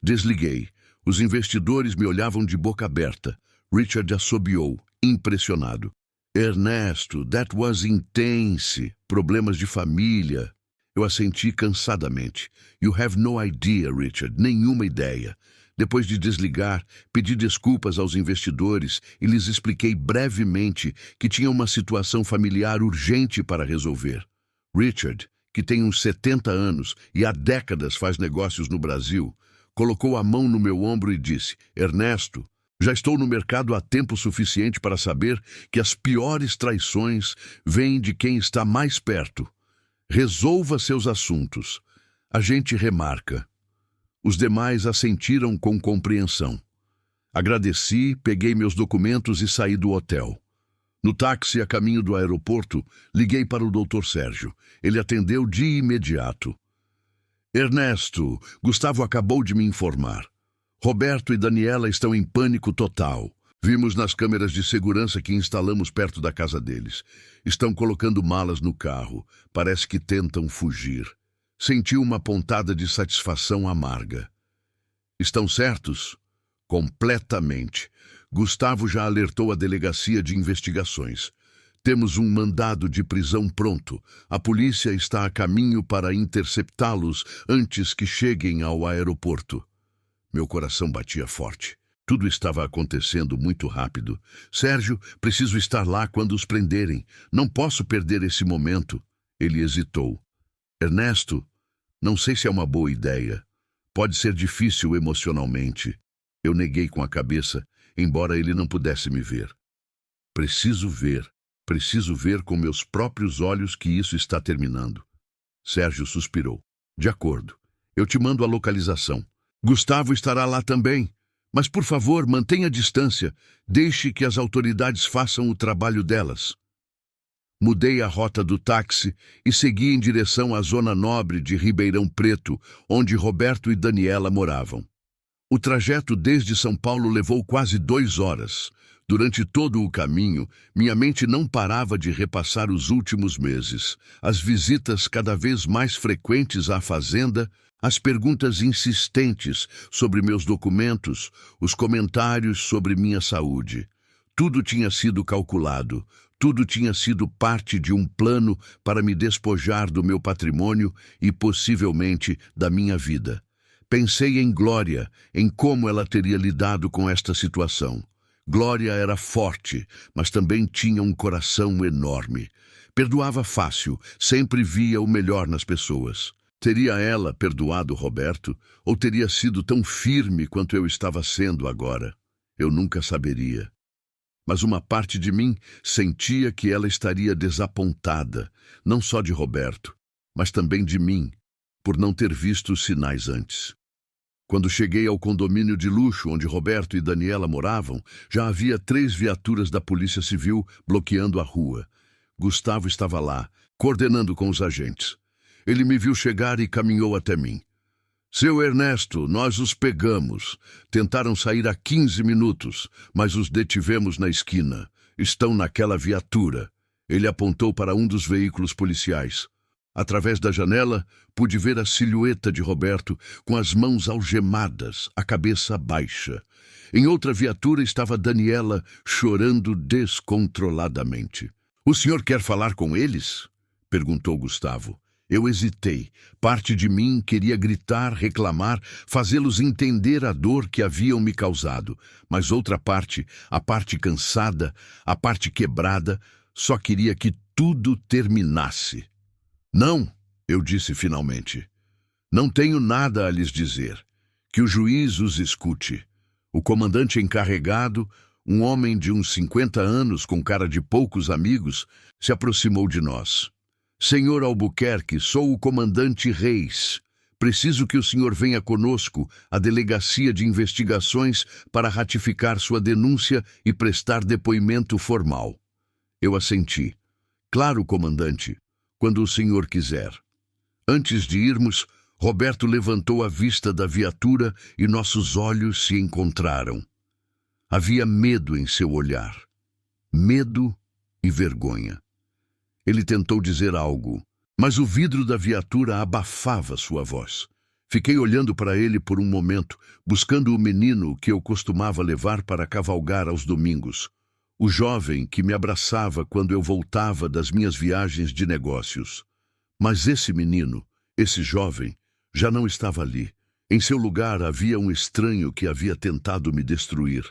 Desliguei. Os investidores me olhavam de boca aberta. Richard assobiou, impressionado. Ernesto, that was intense. Problemas de família. Eu assenti cansadamente. You have no idea, Richard. Nenhuma ideia. Depois de desligar, pedi desculpas aos investidores e lhes expliquei brevemente que tinha uma situação familiar urgente para resolver. Richard, que tem uns 70 anos e há décadas faz negócios no Brasil, colocou a mão no meu ombro e disse, Ernesto, já estou no mercado há tempo suficiente para saber que as piores traições vêm de quem está mais perto. Resolva seus assuntos. A gente remarca. Os demais assentiram com compreensão. Agradeci, peguei meus documentos e saí do hotel. No táxi a caminho do aeroporto, liguei para o Dr. Sérgio. Ele atendeu de imediato. Ernesto, Gustavo acabou de me informar. Roberto e Daniela estão em pânico total. Vimos nas câmeras de segurança que instalamos perto da casa deles. Estão colocando malas no carro. Parece que tentam fugir. Senti uma pontada de satisfação amarga. Estão certos? Completamente. Gustavo já alertou a delegacia de investigações. Temos um mandado de prisão pronto. A polícia está a caminho para interceptá-los antes que cheguem ao aeroporto. Meu coração batia forte. Tudo estava acontecendo muito rápido. Sérgio, preciso estar lá quando os prenderem. Não posso perder esse momento. Ele hesitou. Ernesto, não sei se é uma boa ideia. Pode ser difícil emocionalmente. Eu neguei com a cabeça, embora ele não pudesse me ver. Preciso ver com meus próprios olhos que isso está terminando. Sérgio suspirou. De acordo. Eu te mando a localização. Gustavo estará lá também. Mas, por favor, mantenha a distância. Deixe que as autoridades façam o trabalho delas. Mudei a rota do táxi e segui em direção à zona nobre de Ribeirão Preto, onde Roberto e Daniela moravam. O trajeto desde São Paulo levou quase 2 horas. Durante todo o caminho, minha mente não parava de repassar os últimos meses, as visitas cada vez mais frequentes à fazenda, as perguntas insistentes sobre meus documentos, os comentários sobre minha saúde. Tudo tinha sido calculado, tudo tinha sido parte de um plano para me despojar do meu patrimônio e possivelmente da minha vida. Pensei em Glória, em como ela teria lidado com esta situação. Glória era forte, mas também tinha um coração enorme. Perdoava fácil, sempre via o melhor nas pessoas. Teria ela perdoado Roberto, ou teria sido tão firme quanto eu estava sendo agora? Eu nunca saberia. Mas uma parte de mim sentia que ela estaria desapontada, não só de Roberto, mas também de mim, por não ter visto os sinais antes. Quando cheguei ao condomínio de luxo onde Roberto e Daniela moravam, já havia 3 viaturas da Polícia Civil bloqueando a rua. Gustavo estava lá, coordenando com os agentes. Ele me viu chegar e caminhou até mim. Seu Ernesto, nós os pegamos. Tentaram sair há 15 minutos, mas os detivemos na esquina. Estão naquela viatura. Ele apontou para um dos veículos policiais. Através da janela, pude ver a silhueta de Roberto com as mãos algemadas, a cabeça baixa. Em outra viatura estava Daniela chorando descontroladamente. O senhor quer falar com eles? Perguntou Gustavo. Eu hesitei. Parte de mim queria gritar, reclamar, fazê-los entender a dor que haviam me causado. Mas outra parte, a parte cansada, a parte quebrada, só queria que tudo terminasse. Não, eu disse finalmente. Não tenho nada a lhes dizer. Que o juiz os escute. O comandante encarregado, um homem de uns 50 anos com cara de poucos amigos, se aproximou de nós. Senhor Albuquerque, sou o comandante Reis. Preciso que o senhor venha conosco à delegacia de investigações para ratificar sua denúncia e prestar depoimento formal. Eu assenti. Claro, comandante, quando o senhor quiser. Antes de irmos, Roberto levantou a vista da viatura e nossos olhos se encontraram. Havia medo em seu olhar. Medo e vergonha. Ele tentou dizer algo, mas o vidro da viatura abafava sua voz. Fiquei olhando para ele por um momento, buscando o menino que eu costumava levar para cavalgar aos domingos. O jovem que me abraçava quando eu voltava das minhas viagens de negócios. Mas esse menino, esse jovem, já não estava ali. Em seu lugar havia um estranho que havia tentado me destruir.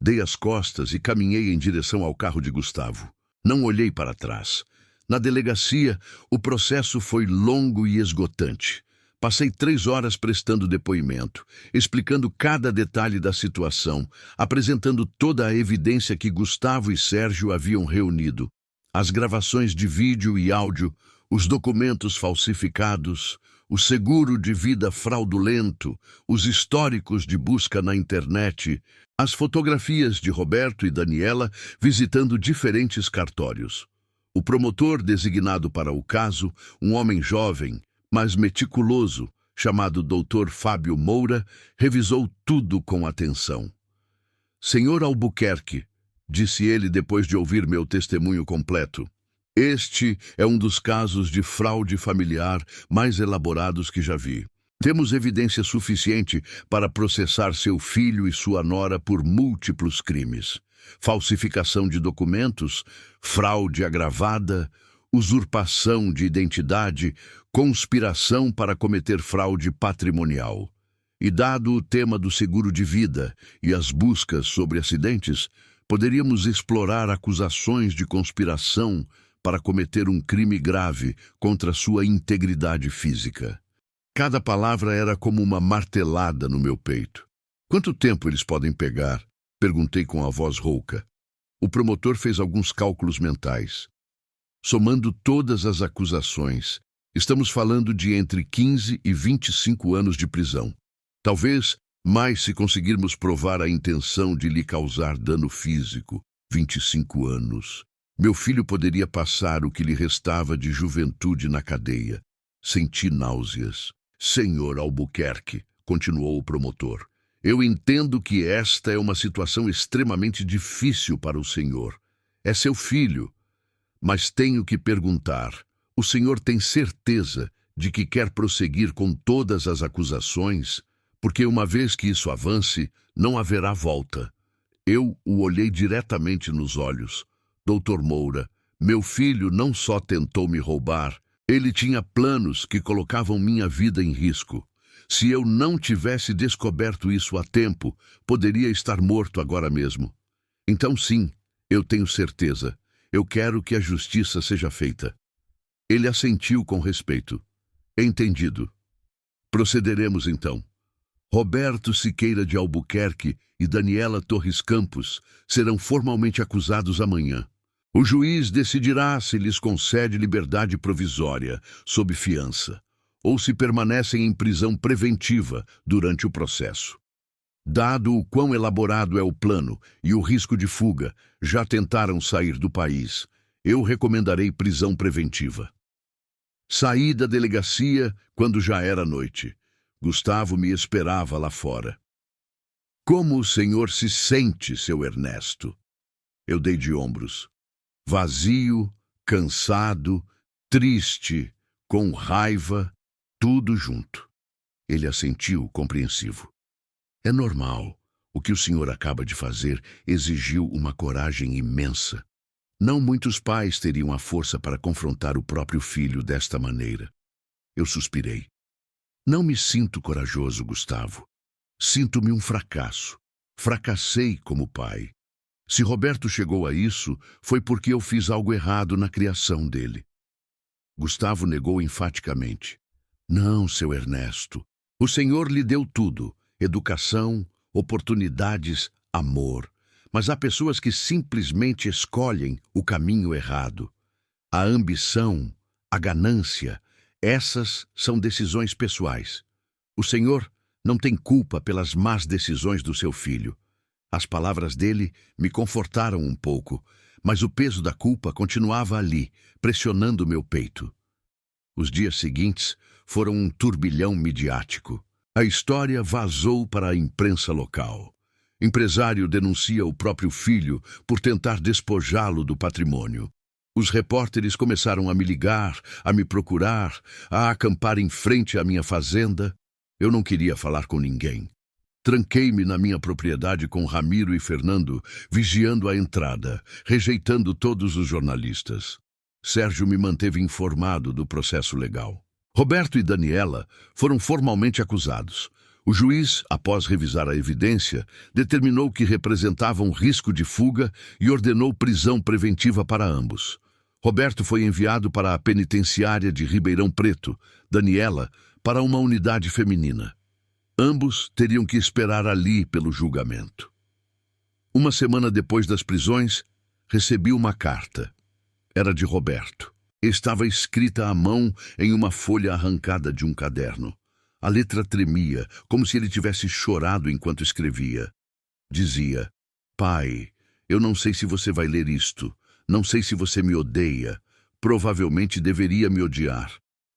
Dei as costas e caminhei em direção ao carro de Gustavo. Não olhei para trás. Na delegacia, o processo foi longo e esgotante. Passei 3 horas prestando depoimento, explicando cada detalhe da situação, apresentando toda a evidência que Gustavo e Sérgio haviam reunido. As gravações de vídeo e áudio, os documentos falsificados, o seguro de vida fraudulento, os históricos de busca na internet, as fotografias de Roberto e Daniela visitando diferentes cartórios. O promotor designado para o caso, um homem jovem, mas meticuloso, chamado Dr. Fábio Moura, revisou tudo com atenção. Senhor Albuquerque, disse ele depois de ouvir meu testemunho completo, este é um dos casos de fraude familiar mais elaborados que já vi. Temos evidência suficiente para processar seu filho e sua nora por múltiplos crimes: falsificação de documentos, fraude agravada, usurpação de identidade, conspiração para cometer fraude patrimonial. E dado o tema do seguro de vida e as buscas sobre acidentes, poderíamos explorar acusações de conspiração para cometer um crime grave contra sua integridade física. Cada palavra era como uma martelada no meu peito. Quanto tempo eles podem pegar? Perguntei com a voz rouca. O promotor fez alguns cálculos mentais. Somando todas as acusações, estamos falando de entre 15 e 25 anos de prisão. Talvez mais se conseguirmos provar a intenção de lhe causar dano físico. 25 anos. Meu filho poderia passar o que lhe restava de juventude na cadeia. Senti náuseas. Senhor Albuquerque, continuou o promotor, eu entendo que esta é uma situação extremamente difícil para o senhor. É seu filho. Mas tenho que perguntar, o senhor tem certeza de que quer prosseguir com todas as acusações? Porque uma vez que isso avance, não haverá volta. Eu o olhei diretamente nos olhos. Doutor Moura, meu filho não só tentou me roubar, ele tinha planos que colocavam minha vida em risco. Se eu não tivesse descoberto isso a tempo, poderia estar morto agora mesmo. Então sim, eu tenho certeza. Eu quero que a justiça seja feita. Ele assentiu com respeito. Entendido. Procederemos então. Roberto Siqueira de Albuquerque e Daniela Torres Campos serão formalmente acusados amanhã. O juiz decidirá se lhes concede liberdade provisória, sob fiança, ou se permanecem em prisão preventiva durante o processo. Dado o quão elaborado é o plano e o risco de fuga, já tentaram sair do país, eu recomendarei prisão preventiva. Saí da delegacia quando já era noite. Gustavo me esperava lá fora. Como o senhor se sente, seu Ernesto? Eu dei de ombros. Vazio, cansado, triste, com raiva, tudo junto. Ele assentiu, compreensivo. É normal. O que o senhor acaba de fazer exigiu uma coragem imensa. Não muitos pais teriam a força para confrontar o próprio filho desta maneira. Eu suspirei. Não me sinto corajoso, Gustavo. Sinto-me um fracasso. Fracassei como pai. Se Roberto chegou a isso, foi porque eu fiz algo errado na criação dele. Gustavo negou enfaticamente. Não, seu Ernesto. O Senhor lhe deu tudo: educação, oportunidades, amor. Mas há pessoas que simplesmente escolhem o caminho errado. A ambição, a ganância, essas são decisões pessoais. O Senhor não tem culpa pelas más decisões do seu filho. As palavras dele me confortaram um pouco, mas o peso da culpa continuava ali, pressionando meu peito. Os dias seguintes foram um turbilhão midiático. A história vazou para a imprensa local. Empresário denuncia o próprio filho por tentar despojá-lo do patrimônio. Os repórteres começaram a me ligar, a me procurar, a acampar em frente à minha fazenda. Eu não queria falar com ninguém. Tranquei-me na minha propriedade com Ramiro e Fernando, vigiando a entrada, rejeitando todos os jornalistas. Sérgio me manteve informado do processo legal. Roberto e Daniela foram formalmente acusados. O juiz, após revisar a evidência, determinou que representavam risco de fuga e ordenou prisão preventiva para ambos. Roberto foi enviado para a penitenciária de Ribeirão Preto, Daniela para uma unidade feminina. Ambos teriam que esperar ali pelo julgamento. Uma semana depois das prisões, recebi uma carta. Era de Roberto. Estava escrita à mão em uma folha arrancada de um caderno. A letra tremia, como se ele tivesse chorado enquanto escrevia. Dizia: Pai, eu não sei se você vai ler isto. Não sei se você me odeia. Provavelmente deveria me odiar.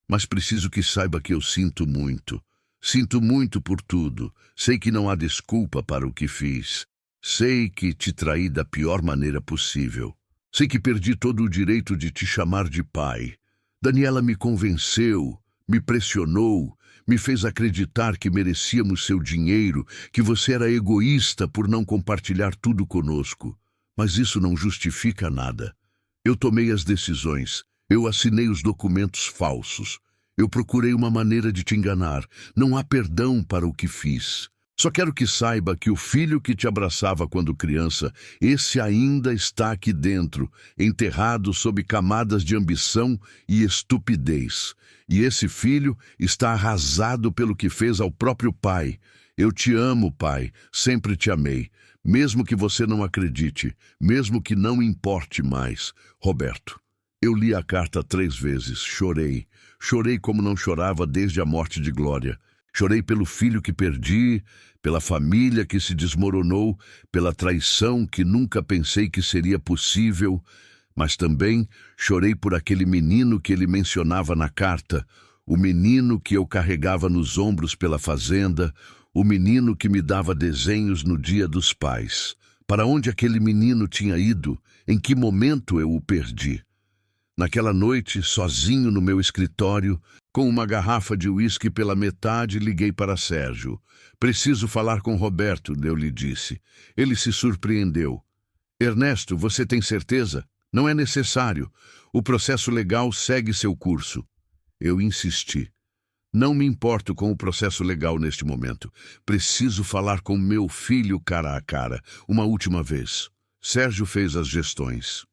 Mas preciso que saiba que eu sinto muito. Sinto muito por tudo. Sei que não há desculpa para o que fiz. Sei que te traí da pior maneira possível. Sei que perdi todo o direito de te chamar de pai. Daniela me convenceu, me pressionou, me fez acreditar que merecíamos seu dinheiro, que você era egoísta por não compartilhar tudo conosco. Mas isso não justifica nada. Eu tomei as decisões. Eu assinei os documentos falsos. Eu procurei uma maneira de te enganar. Não há perdão para o que fiz. Só quero que saiba que o filho que te abraçava quando criança, esse ainda está aqui dentro, enterrado sob camadas de ambição e estupidez. E esse filho está arrasado pelo que fez ao próprio pai. Eu te amo, pai, sempre te amei. Mesmo que você não acredite, mesmo que não importe mais. Roberto, eu li a carta 3 vezes, chorei. Chorei como não chorava desde a morte de Glória. Chorei pelo filho que perdi, pela família que se desmoronou, pela traição que nunca pensei que seria possível, mas também chorei por aquele menino que ele mencionava na carta, o menino que eu carregava nos ombros pela fazenda, o menino que me dava desenhos no Dia dos Pais. Para onde aquele menino tinha ido? Em que momento eu o perdi? Naquela noite, sozinho no meu escritório, com uma garrafa de uísque pela metade, liguei para Sérgio. Preciso falar com Roberto, eu lhe disse. Ele se surpreendeu. Ernesto, você tem certeza? Não é necessário. O processo legal segue seu curso. Eu insisti. Não me importo com o processo legal neste momento. Preciso falar com meu filho cara a cara, uma última vez. Sérgio fez as gestões.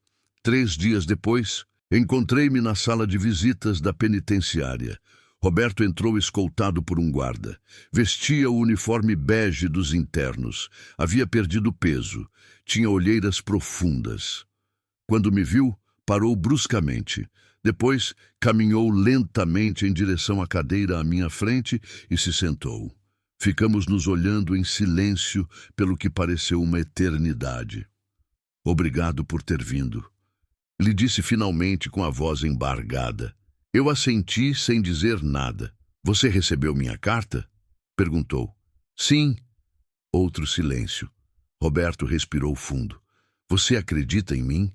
3 dias depois, encontrei-me na sala de visitas da penitenciária. Roberto entrou escoltado por um guarda. Vestia o uniforme bege dos internos. Havia perdido peso. Tinha olheiras profundas. Quando me viu, parou bruscamente. Depois, caminhou lentamente em direção à cadeira à minha frente e se sentou. Ficamos nos olhando em silêncio pelo que pareceu uma eternidade. Obrigado por ter vindo. Lhe disse finalmente com a voz embargada. Eu assenti sem dizer nada. Você recebeu minha carta? Perguntou. Sim. Outro silêncio. Roberto respirou fundo. Você acredita em mim?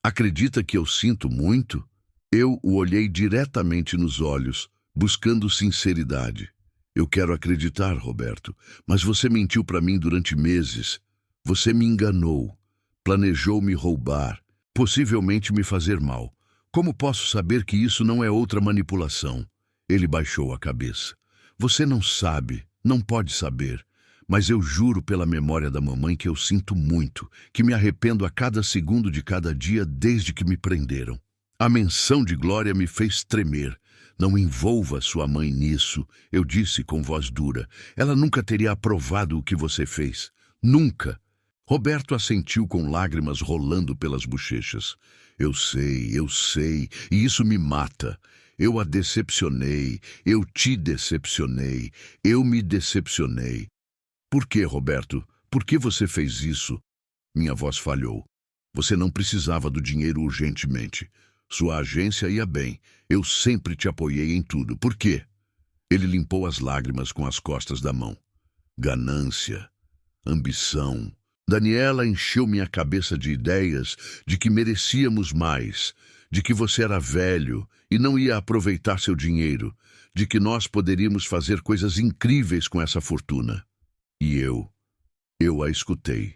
Acredita que eu sinto muito? Eu o olhei diretamente nos olhos, buscando sinceridade. Eu quero acreditar, Roberto, mas você mentiu para mim durante meses. Você me enganou, planejou me roubar, possivelmente me fazer mal. Como posso saber que isso não é outra manipulação? Ele baixou a cabeça. Você não sabe, não pode saber. Mas eu juro pela memória da mamãe que eu sinto muito, que me arrependo a cada segundo de cada dia desde que me prenderam. A menção de Glória me fez tremer. Não envolva sua mãe nisso, eu disse com voz dura. Ela nunca teria aprovado o que você fez. Nunca. Roberto assentiu com lágrimas rolando pelas bochechas. Eu sei, e isso me mata. Eu a decepcionei, eu te decepcionei, eu me decepcionei. Por que, Roberto? Por que você fez isso? Minha voz falhou. Você não precisava do dinheiro urgentemente. Sua agência ia bem. Eu sempre te apoiei em tudo. Por quê? Ele limpou as lágrimas com as costas da mão. Ganância, ambição. Daniela encheu minha cabeça de ideias de que merecíamos mais, de que você era velho e não ia aproveitar seu dinheiro, de que nós poderíamos fazer coisas incríveis com essa fortuna. E eu a escutei.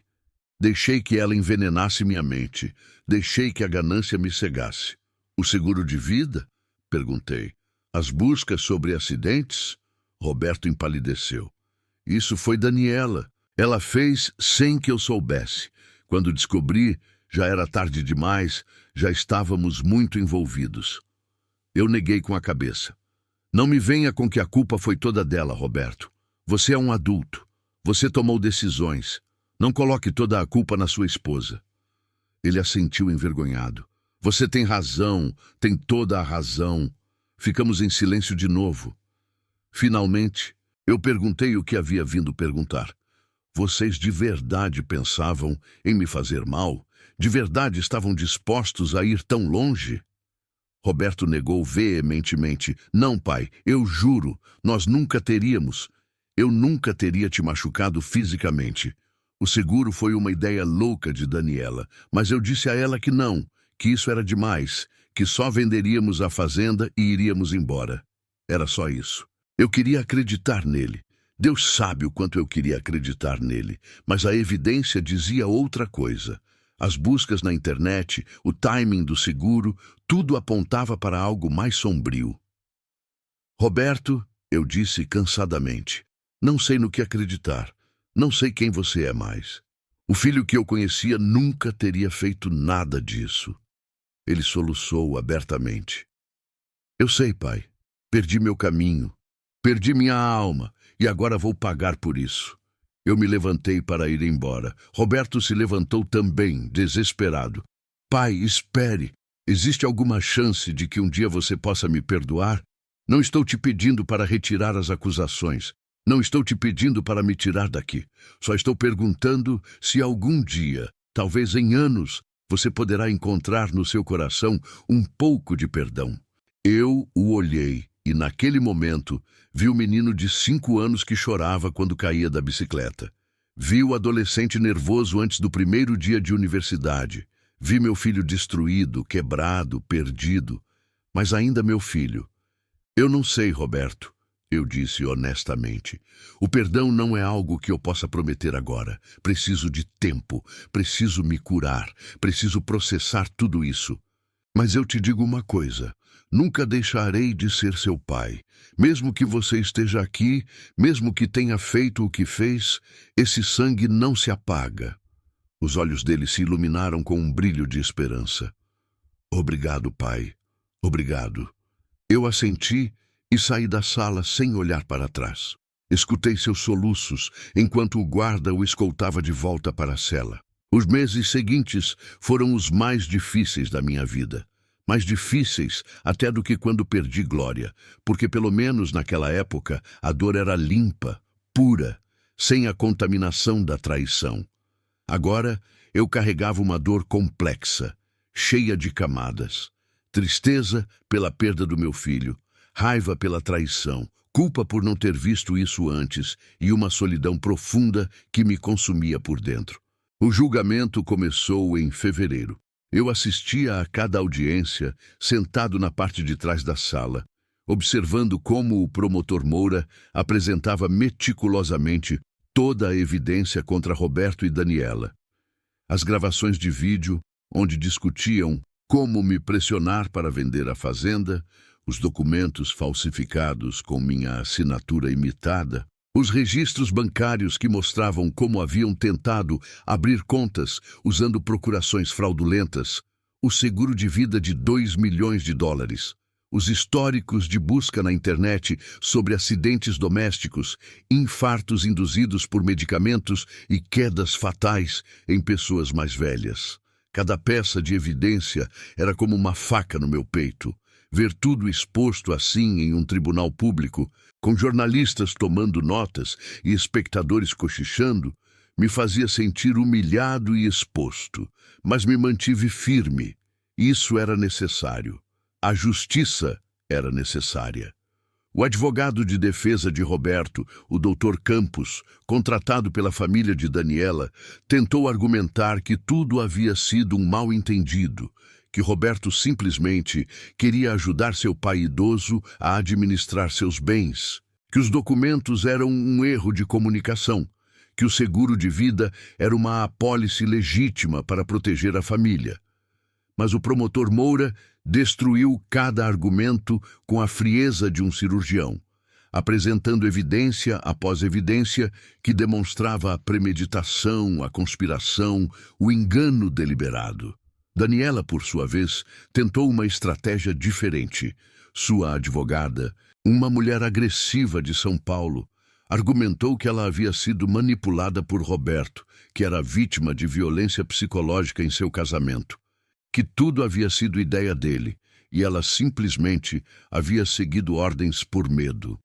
Deixei que ela envenenasse minha mente. Deixei que a ganância me cegasse. O seguro de vida? Perguntei. As buscas sobre acidentes? Roberto empalideceu. Isso foi Daniela. Ela fez sem que eu soubesse. Quando descobri, já era tarde demais, já estávamos muito envolvidos. Eu neguei com a cabeça. Não me venha com que a culpa foi toda dela, Roberto. Você é um adulto. Você tomou decisões. Não coloque toda a culpa na sua esposa. Ele assentiu envergonhado. Você tem razão, tem toda a razão. Ficamos em silêncio de novo. Finalmente, eu perguntei o que havia vindo perguntar. Vocês de verdade pensavam em me fazer mal? De verdade estavam dispostos a ir tão longe? Roberto negou veementemente. Não, pai, eu juro, nós nunca teríamos. Eu nunca teria te machucado fisicamente. O seguro foi uma ideia louca de Daniela, mas eu disse a ela que não, que isso era demais, que só venderíamos a fazenda e iríamos embora. Era só isso. Eu queria acreditar nele. Deus sabe o quanto eu queria acreditar nele, mas a evidência dizia outra coisa. As buscas na internet, o timing do seguro, tudo apontava para algo mais sombrio. Roberto, eu disse cansadamente, não sei no que acreditar. Não sei quem você é mais. O filho que eu conhecia nunca teria feito nada disso. Ele soluçou abertamente. Eu sei, pai. Perdi meu caminho. Perdi minha alma. E agora vou pagar por isso. Eu me levantei para ir embora. Roberto se levantou também, desesperado. Pai, espere. Existe alguma chance de que um dia você possa me perdoar? Não estou te pedindo para retirar as acusações. Não estou te pedindo para me tirar daqui. Só estou perguntando se algum dia, talvez em anos, você poderá encontrar no seu coração um pouco de perdão. Eu o olhei e, naquele momento, vi o menino de 5 anos que chorava quando caía da bicicleta. Vi o adolescente nervoso antes do primeiro dia de universidade. Vi meu filho destruído, quebrado, perdido. Mas ainda meu filho. Eu não sei, Roberto. Eu disse honestamente. O perdão não é algo que eu possa prometer agora. Preciso de tempo, preciso me curar, preciso processar tudo isso. Mas eu te digo uma coisa, nunca deixarei de ser seu pai. Mesmo que você esteja aqui, mesmo que tenha feito o que fez, esse sangue não se apaga. Os olhos dele se iluminaram com um brilho de esperança. Obrigado, pai. Obrigado. Eu assenti e saí da sala sem olhar para trás. Escutei seus soluços enquanto o guarda o escoltava de volta para a cela. Os meses seguintes foram os mais difíceis da minha vida. Mais difíceis até do que quando perdi Glória, porque pelo menos naquela época a dor era limpa, pura, sem a contaminação da traição. Agora eu carregava uma dor complexa, cheia de camadas. Tristeza pela perda do meu filho, raiva pela traição, culpa por não ter visto isso antes e uma solidão profunda que me consumia por dentro. O julgamento começou em fevereiro. Eu assistia a cada audiência, sentado na parte de trás da sala, observando como o promotor Moura apresentava meticulosamente toda a evidência contra Roberto e Daniela. As gravações de vídeo, onde discutiam como me pressionar para vender a fazenda, os documentos falsificados com minha assinatura imitada, os registros bancários que mostravam como haviam tentado abrir contas usando procurações fraudulentas, o seguro de vida de $2 milhões, os históricos de busca na internet sobre acidentes domésticos, infartos induzidos por medicamentos e quedas fatais em pessoas mais velhas. Cada peça de evidência era como uma faca no meu peito. Ver tudo exposto assim em um tribunal público, com jornalistas tomando notas e espectadores cochichando, me fazia sentir humilhado e exposto, mas me mantive firme. Isso era necessário. A justiça era necessária. O advogado de defesa de Roberto, o Dr. Campos, contratado pela família de Daniela, tentou argumentar que tudo havia sido um mal-entendido, que Roberto simplesmente queria ajudar seu pai idoso a administrar seus bens, que os documentos eram um erro de comunicação, que o seguro de vida era uma apólice legítima para proteger a família. Mas o promotor Moura destruiu cada argumento com a frieza de um cirurgião, apresentando evidência após evidência que demonstrava a premeditação, a conspiração, o engano deliberado. Daniela, por sua vez, tentou uma estratégia diferente. Sua advogada, uma mulher agressiva de São Paulo, argumentou que ela havia sido manipulada por Roberto, que era vítima de violência psicológica em seu casamento, que tudo havia sido ideia dele, e ela simplesmente havia seguido ordens por medo.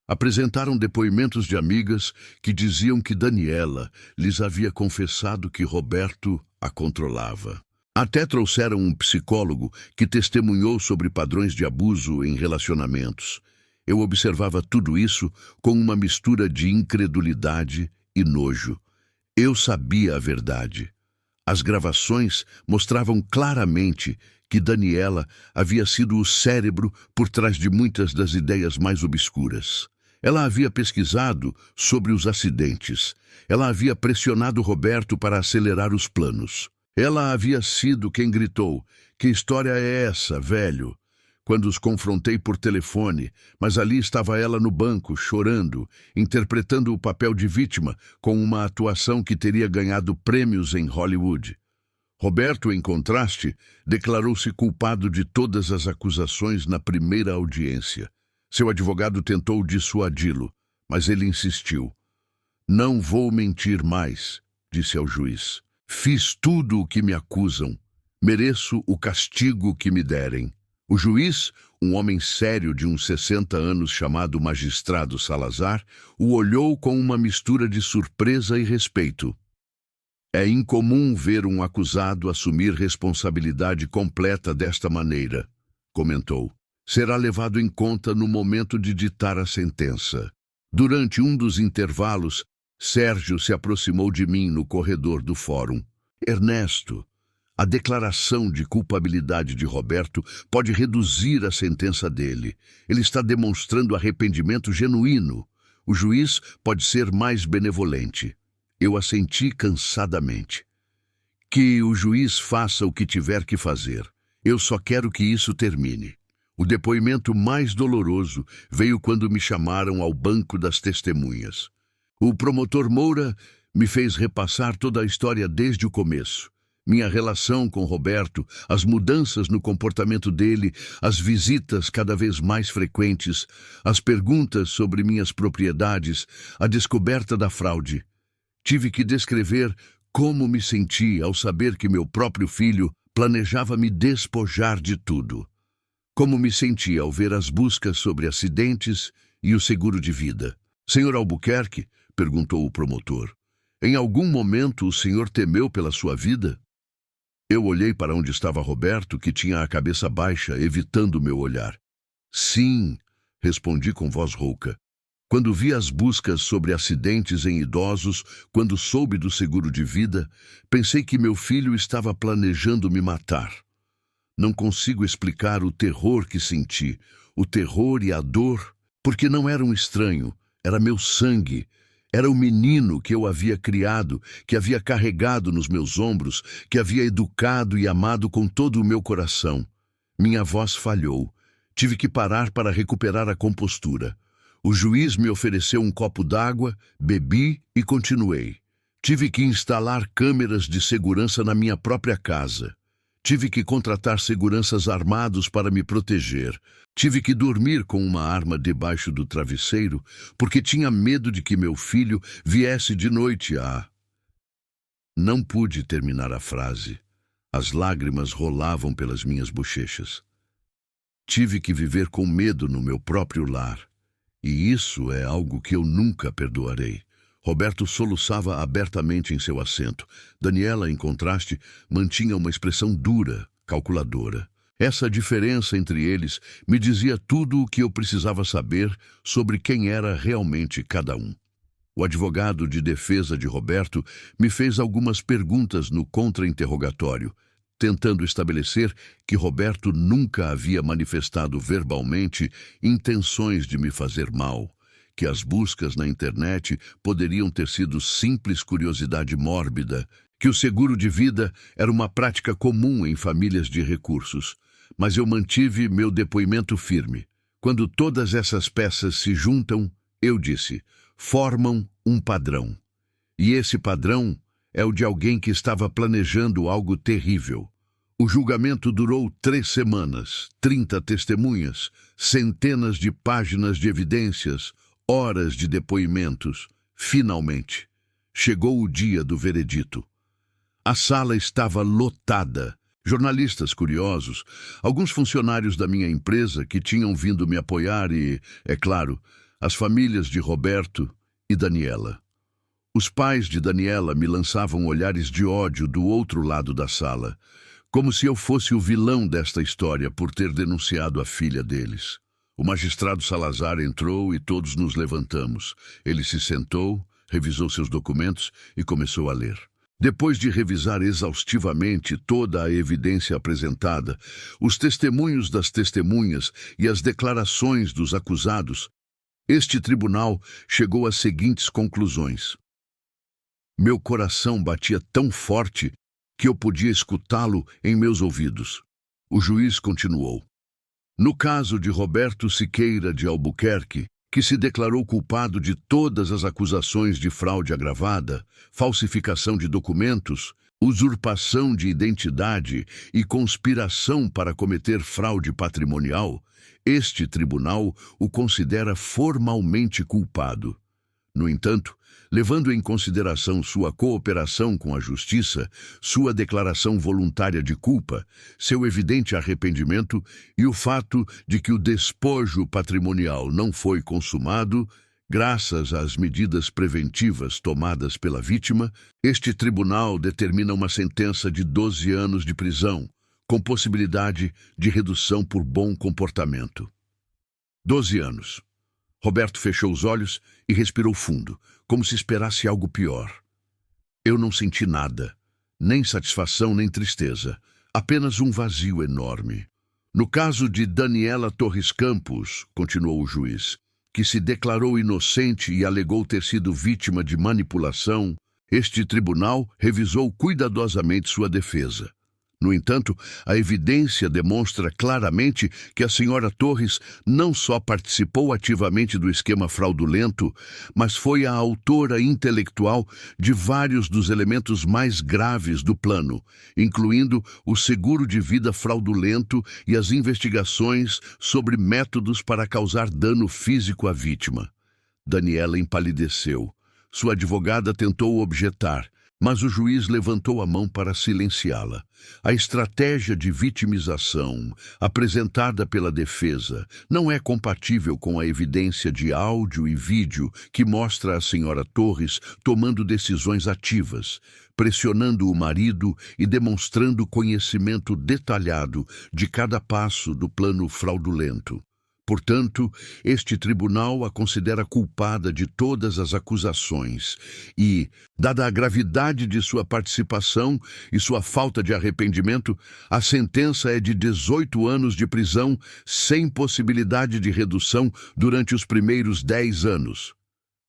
Apresentaram depoimentos de amigas que diziam que Daniela lhes havia confessado que Roberto a controlava. Até trouxeram um psicólogo que testemunhou sobre padrões de abuso em relacionamentos. Eu observava tudo isso com uma mistura de incredulidade e nojo. Eu sabia a verdade. As gravações mostravam claramente que Daniela havia sido o cérebro por trás de muitas das ideias mais obscuras. Ela havia pesquisado sobre os acidentes. Ela havia pressionado Roberto para acelerar os planos. Ela havia sido quem gritou: "Que história é essa, velho?" quando os confrontei por telefone, mas ali estava ela no banco, chorando, interpretando o papel de vítima com uma atuação que teria ganhado prêmios em Hollywood. Roberto, em contraste, declarou-se culpado de todas as acusações na primeira audiência. Seu advogado tentou dissuadi-lo, mas ele insistiu. "Não vou mentir mais", disse ao juiz. "Fiz tudo o que me acusam. Mereço o castigo que me derem." O juiz, um homem sério de uns 60 anos chamado Magistrado Salazar, o olhou com uma mistura de surpresa e respeito. "É incomum ver um acusado assumir responsabilidade completa desta maneira", comentou. "Será levado em conta no momento de ditar a sentença." Durante um dos intervalos, Sérgio se aproximou de mim no corredor do fórum. "Ernesto, a declaração de culpabilidade de Roberto pode reduzir a sentença dele. Ele está demonstrando arrependimento genuíno. O juiz pode ser mais benevolente." Eu assenti cansadamente. "Que o juiz faça o que tiver que fazer. Eu só quero que isso termine." O depoimento mais doloroso veio quando me chamaram ao banco das testemunhas. O promotor Moura me fez repassar toda a história desde o começo. Minha relação com Roberto, as mudanças no comportamento dele, as visitas cada vez mais frequentes, as perguntas sobre minhas propriedades, a descoberta da fraude. Tive que descrever como me senti ao saber que meu próprio filho planejava me despojar de tudo. Como me senti ao ver as buscas sobre acidentes e o seguro de vida. "Senhor Albuquerque", perguntou o promotor, "em algum momento o senhor temeu pela sua vida?" Eu olhei para onde estava Roberto, que tinha a cabeça baixa, evitando meu olhar. "Sim", respondi com voz rouca. "Quando vi as buscas sobre acidentes em idosos, quando soube do seguro de vida, pensei que meu filho estava planejando me matar. Não consigo explicar o terror que senti, o terror e a dor, porque não era um estranho, era meu sangue. Era o menino que eu havia criado, que havia carregado nos meus ombros, que havia educado e amado com todo o meu coração." Minha voz falhou. Tive que parar para recuperar a compostura. O juiz me ofereceu um copo d'água, bebi e continuei. Tive que instalar câmeras de segurança na minha própria casa. Tive que contratar seguranças armados para me proteger. Tive que dormir com uma arma debaixo do travesseiro, porque tinha medo de que meu filho viesse de noite a... Não pude terminar a frase. As lágrimas rolavam pelas minhas bochechas. Tive que viver com medo no meu próprio lar. E isso é algo que eu nunca perdoarei. Roberto soluçava abertamente em seu assento. Daniela, em contraste, mantinha uma expressão dura, calculadora. Essa diferença entre eles me dizia tudo o que eu precisava saber sobre quem era realmente cada um. O advogado de defesa de Roberto me fez algumas perguntas no contra-interrogatório, tentando estabelecer que Roberto nunca havia manifestado verbalmente intenções de me fazer mal, que as buscas na internet poderiam ter sido simples curiosidade mórbida, que o seguro de vida era uma prática comum em famílias de recursos. Mas eu mantive meu depoimento firme. Quando todas essas peças se juntam, eu disse, formam um padrão. E esse padrão é o de alguém que estava planejando algo terrível. O julgamento durou 3 semanas, 30 testemunhas, centenas de páginas de evidências, horas de depoimentos. Finalmente, chegou o dia do veredito. A sala estava lotada. Jornalistas curiosos, alguns funcionários da minha empresa que tinham vindo me apoiar e, é claro, as famílias de Roberto e Daniela. Os pais de Daniela me lançavam olhares de ódio do outro lado da sala, como se eu fosse o vilão desta história por ter denunciado a filha deles. O magistrado Salazar entrou e todos nos levantamos. Ele se sentou, revisou seus documentos e começou a ler. Depois de revisar exaustivamente toda a evidência apresentada, os testemunhos das testemunhas e as declarações dos acusados, este tribunal chegou às seguintes conclusões. Meu coração batia tão forte que eu podia escutá-lo em meus ouvidos. O juiz continuou. No caso de Roberto Siqueira de Albuquerque, que se declarou culpado de todas as acusações de fraude agravada, falsificação de documentos, usurpação de identidade e conspiração para cometer fraude patrimonial, este tribunal o considera formalmente culpado. No entanto, levando em consideração sua cooperação com a justiça, sua declaração voluntária de culpa, seu evidente arrependimento e o fato de que o despojo patrimonial não foi consumado, graças às medidas preventivas tomadas pela vítima, este tribunal determina uma sentença de 12 anos de prisão, com possibilidade de redução por bom comportamento. 12 anos. Roberto fechou os olhos e respirou fundo, como se esperasse algo pior. Eu não senti nada, nem satisfação nem tristeza, apenas um vazio enorme. No caso de Daniela Torres Campos, continuou o juiz, que se declarou inocente e alegou ter sido vítima de manipulação, este tribunal revisou cuidadosamente sua defesa. No entanto, a evidência demonstra claramente que a senhora Torres não só participou ativamente do esquema fraudulento, mas foi a autora intelectual de vários dos elementos mais graves do plano, incluindo o seguro de vida fraudulento e as investigações sobre métodos para causar dano físico à vítima. Daniela empalideceu. Sua advogada tentou objetar, mas o juiz levantou a mão para silenciá-la. A estratégia de vitimização apresentada pela defesa não é compatível com a evidência de áudio e vídeo que mostra a senhora Torres tomando decisões ativas, pressionando o marido e demonstrando conhecimento detalhado de cada passo do plano fraudulento. Portanto, este tribunal a considera culpada de todas as acusações e, dada a gravidade de sua participação e sua falta de arrependimento, a sentença é de 18 anos de prisão sem possibilidade de redução durante os primeiros 10 anos.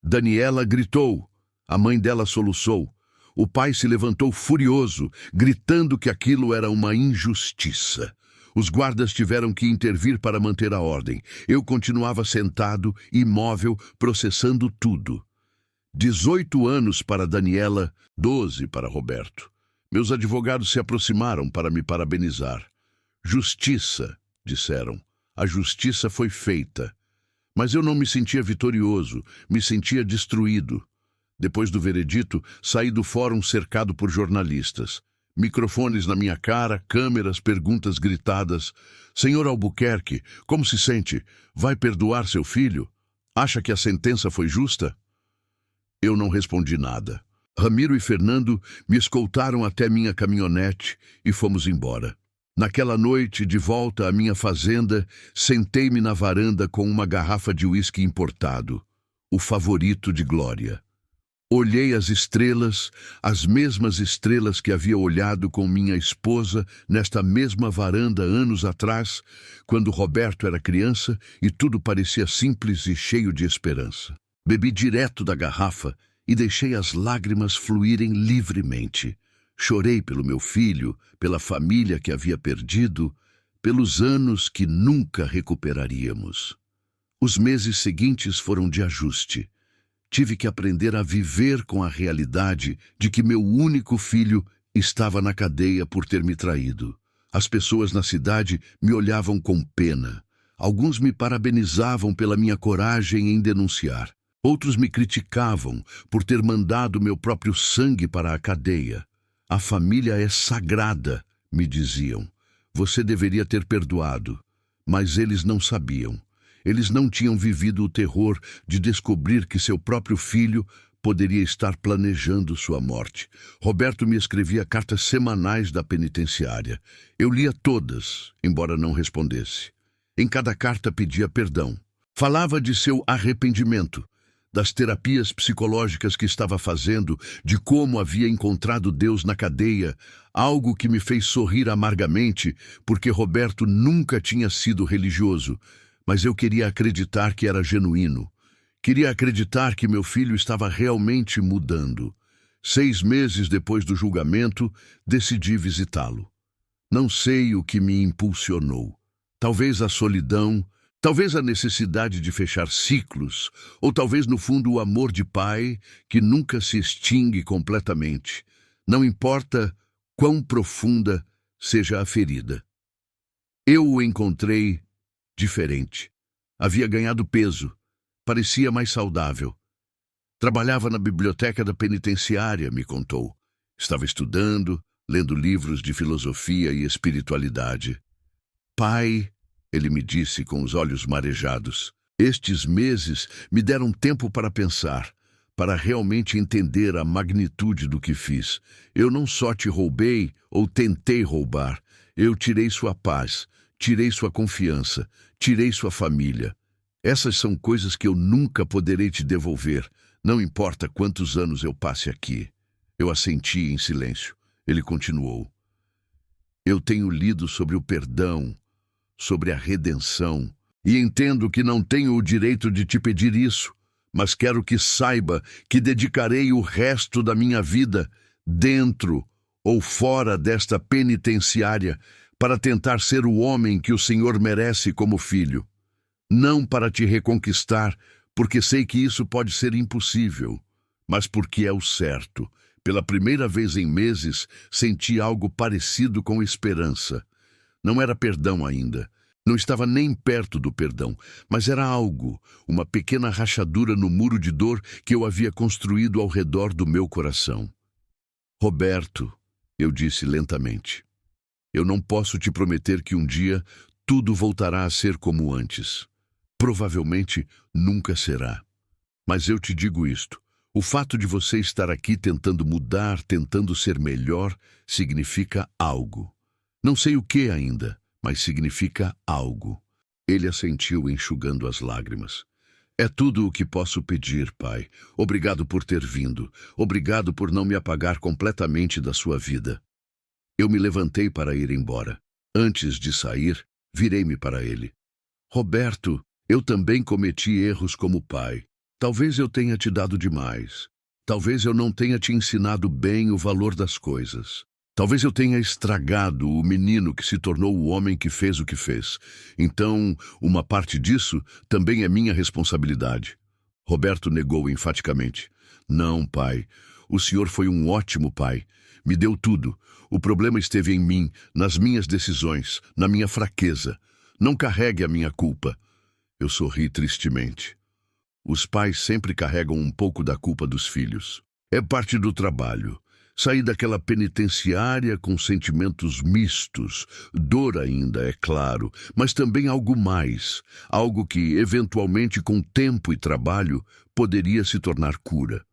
Daniela gritou. A mãe dela soluçou. O pai se levantou furioso, gritando que aquilo era uma injustiça. Os guardas tiveram que intervir para manter a ordem. Eu continuava sentado, imóvel, processando tudo. 18 anos para Daniela, 12 para Roberto. Meus advogados se aproximaram para me parabenizar. Justiça, disseram. A justiça foi feita. Mas eu não me sentia vitorioso, me sentia destruído. Depois do veredito, saí do fórum cercado por jornalistas. Microfones na minha cara, câmeras, perguntas gritadas. Senhor Albuquerque, como se sente? Vai perdoar seu filho? Acha que a sentença foi justa? Eu não respondi nada. Ramiro e Fernando me escoltaram até minha caminhonete e fomos embora. Naquela noite, de volta à minha fazenda, sentei-me na varanda com uma garrafa de uísque importado, o favorito de Glória. Olhei as estrelas, as mesmas estrelas que havia olhado com minha esposa nesta mesma varanda anos atrás, quando Roberto era criança e tudo parecia simples e cheio de esperança. Bebi direto da garrafa e deixei as lágrimas fluírem livremente. Chorei pelo meu filho, pela família que havia perdido, pelos anos que nunca recuperaríamos. Os meses seguintes foram de ajuste. Tive que aprender a viver com a realidade de que meu único filho estava na cadeia por ter me traído. As pessoas na cidade me olhavam com pena. Alguns me parabenizavam pela minha coragem em denunciar. Outros me criticavam por ter mandado meu próprio sangue para a cadeia. A família é sagrada, me diziam. Você deveria ter perdoado. Mas eles não sabiam. Eles não tinham vivido o terror de descobrir que seu próprio filho poderia estar planejando sua morte. Roberto me escrevia cartas semanais da penitenciária. Eu lia todas, embora não respondesse. Em cada carta pedia perdão. Falava de seu arrependimento, das terapias psicológicas que estava fazendo, de como havia encontrado Deus na cadeia, algo que me fez sorrir amargamente, porque Roberto nunca tinha sido religioso, mas eu queria acreditar que era genuíno. Queria acreditar que meu filho estava realmente mudando. 6 meses depois do julgamento, decidi visitá-lo. Não sei o que me impulsionou. Talvez a solidão, talvez a necessidade de fechar ciclos, ou talvez no fundo o amor de pai que nunca se extingue completamente. Não importa quão profunda seja a ferida. Eu o encontrei diferente. Havia ganhado peso, parecia mais saudável. Trabalhava na biblioteca da penitenciária, me contou. Estava estudando, lendo livros de filosofia e espiritualidade. Pai, ele me disse com os olhos marejados, estes meses me deram tempo para pensar, para realmente entender a magnitude do que fiz. Eu não só te roubei ou tentei roubar, eu tirei sua paz, tirei sua confiança, tirei sua família. Essas são coisas que eu nunca poderei te devolver, não importa quantos anos eu passe aqui. Eu assenti em silêncio. Ele continuou. Eu tenho lido sobre o perdão, sobre a redenção, e entendo que não tenho o direito de te pedir isso, mas quero que saiba que dedicarei o resto da minha vida, dentro ou fora desta penitenciária, para tentar ser o homem que o Senhor merece como filho. Não para te reconquistar, porque sei que isso pode ser impossível, mas porque é o certo. Pela primeira vez em meses, senti algo parecido com esperança. Não era perdão ainda. Não estava nem perto do perdão, mas era algo, uma pequena rachadura no muro de dor que eu havia construído ao redor do meu coração. Roberto, eu disse lentamente, eu não posso te prometer que um dia tudo voltará a ser como antes. Provavelmente nunca será. Mas eu te digo isto. O fato de você estar aqui tentando mudar, tentando ser melhor, significa algo. Não sei o que ainda, mas significa algo. Ele assentiu, enxugando as lágrimas. É tudo o que posso pedir, pai. Obrigado por ter vindo. Obrigado por não me apagar completamente da sua vida. Eu me levantei para ir embora. Antes de sair, virei-me para ele. Roberto, eu também cometi erros como pai. Talvez eu tenha te dado demais. Talvez eu não tenha te ensinado bem o valor das coisas. Talvez eu tenha estragado o menino que se tornou o homem que fez o que fez. Então, uma parte disso também é minha responsabilidade. Roberto negou enfaticamente. Não, pai. O senhor foi um ótimo pai. Me deu tudo. O problema esteve em mim, nas minhas decisões, na minha fraqueza. Não carregue a minha culpa. Eu sorri tristemente. Os pais sempre carregam um pouco da culpa dos filhos. É parte do trabalho. Saí daquela penitenciária com sentimentos mistos, dor ainda, é claro, mas também algo mais, algo que, eventualmente, com tempo e trabalho, poderia se tornar cura.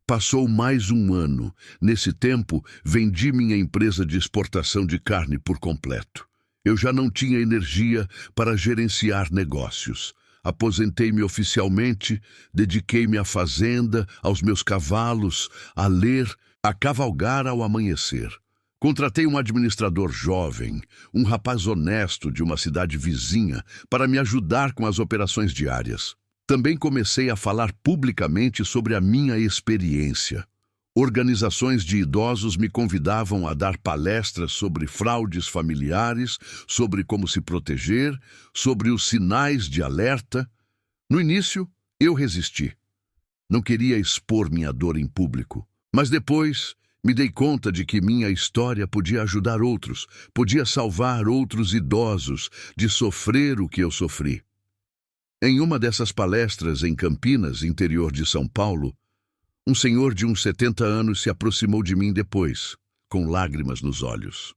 Passou mais um ano. Nesse tempo, vendi minha empresa de exportação de carne por completo. Eu já não tinha energia para gerenciar negócios. Aposentei-me oficialmente, dediquei-me à fazenda, aos meus cavalos, a ler, a cavalgar ao amanhecer. Contratei um administrador jovem, um rapaz honesto de uma cidade vizinha, para me ajudar com as operações diárias. Também comecei a falar publicamente sobre a minha experiência. Organizações de idosos me convidavam a dar palestras sobre fraudes familiares, sobre como se proteger, sobre os sinais de alerta. No início, eu resisti. Não queria expor minha dor em público. Mas depois, me dei conta de que minha história podia ajudar outros, podia salvar outros idosos de sofrer o que eu sofri. Em uma dessas palestras em Campinas, interior de São Paulo, um senhor de uns 70 anos se aproximou de mim depois, com lágrimas nos olhos.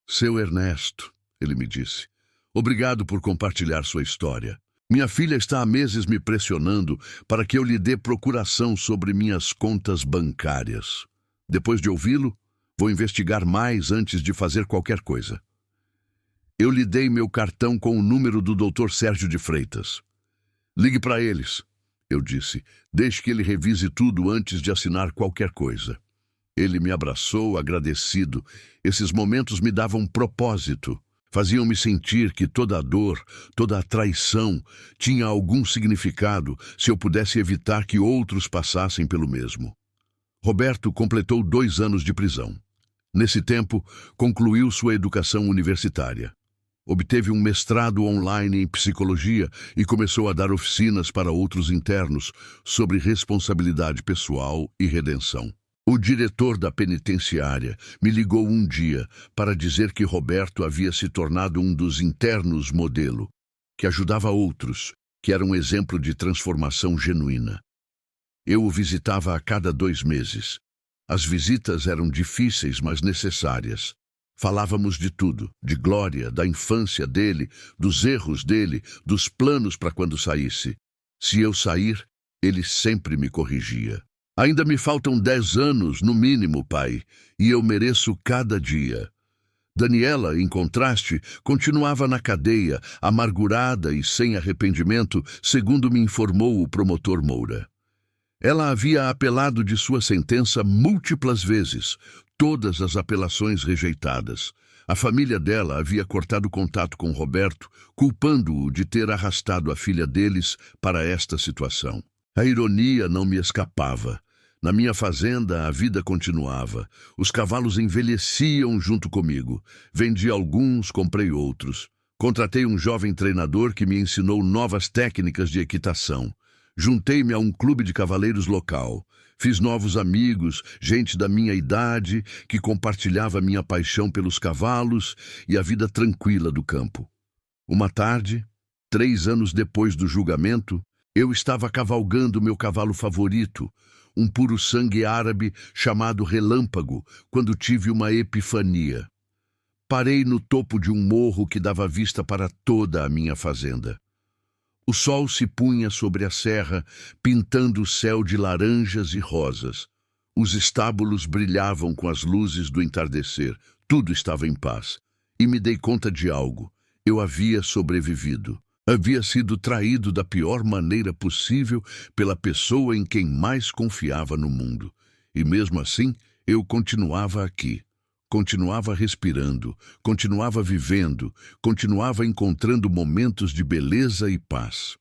Seu Ernesto, ele me disse, obrigado por compartilhar sua história. Minha filha está há meses me pressionando para que eu lhe dê procuração sobre minhas contas bancárias. Depois de ouvi-lo, vou investigar mais antes de fazer qualquer coisa. Eu lhe dei meu cartão com o número do Dr. Sérgio de Freitas. Ligue para eles. eu disse. Deixe que ele revise tudo antes de assinar qualquer coisa. Ele me abraçou, agradecido. Esses momentos me davam propósito. Faziam-me sentir que toda a dor, toda a traição tinha algum significado se eu pudesse evitar que outros passassem pelo mesmo. Roberto completou 2 anos de prisão. Nesse tempo, concluiu sua educação universitária. Obteve um mestrado online em psicologia e começou a dar oficinas para outros internos sobre responsabilidade pessoal e redenção. O diretor da penitenciária me ligou um dia para dizer que Roberto havia se tornado um dos internos modelo, que ajudava outros, que era um exemplo de transformação genuína. Eu o visitava a cada 2 meses. As visitas eram difíceis, mas necessárias. Falávamos de tudo, de Glória, da infância dele, dos erros dele, dos planos para quando saísse. Se eu sair, ele sempre me corrigia. Ainda me faltam 10 anos, no mínimo, pai, e eu mereço cada dia. Daniela, em contraste, continuava na cadeia, amargurada e sem arrependimento, segundo me informou o promotor Moura. Ela havia apelado de sua sentença múltiplas vezes, todas as apelações rejeitadas. A família dela havia cortado contato com Roberto, culpando-o de ter arrastado a filha deles para esta situação. A ironia não me escapava. Na minha fazenda, a vida continuava. Os cavalos envelheciam junto comigo. Vendi alguns, comprei outros. Contratei um jovem treinador que me ensinou novas técnicas de equitação. Juntei-me a um clube de cavaleiros local. Fiz novos amigos, gente da minha idade, que compartilhava minha paixão pelos cavalos e a vida tranquila do campo. Uma tarde, 3 anos depois do julgamento, eu estava cavalgando meu cavalo favorito, um puro-sangue árabe chamado Relâmpago, quando tive uma epifania. Parei no topo de um morro que dava vista para toda a minha fazenda. O sol se punha sobre a serra, pintando o céu de laranjas e rosas. Os estábulos brilhavam com as luzes do entardecer. Tudo estava em paz. E me dei conta de algo. Eu havia sobrevivido. Havia sido traído da pior maneira possível pela pessoa em quem mais confiava no mundo. E mesmo assim, eu continuava aqui. Continuava respirando, continuava vivendo, continuava encontrando momentos de beleza e paz.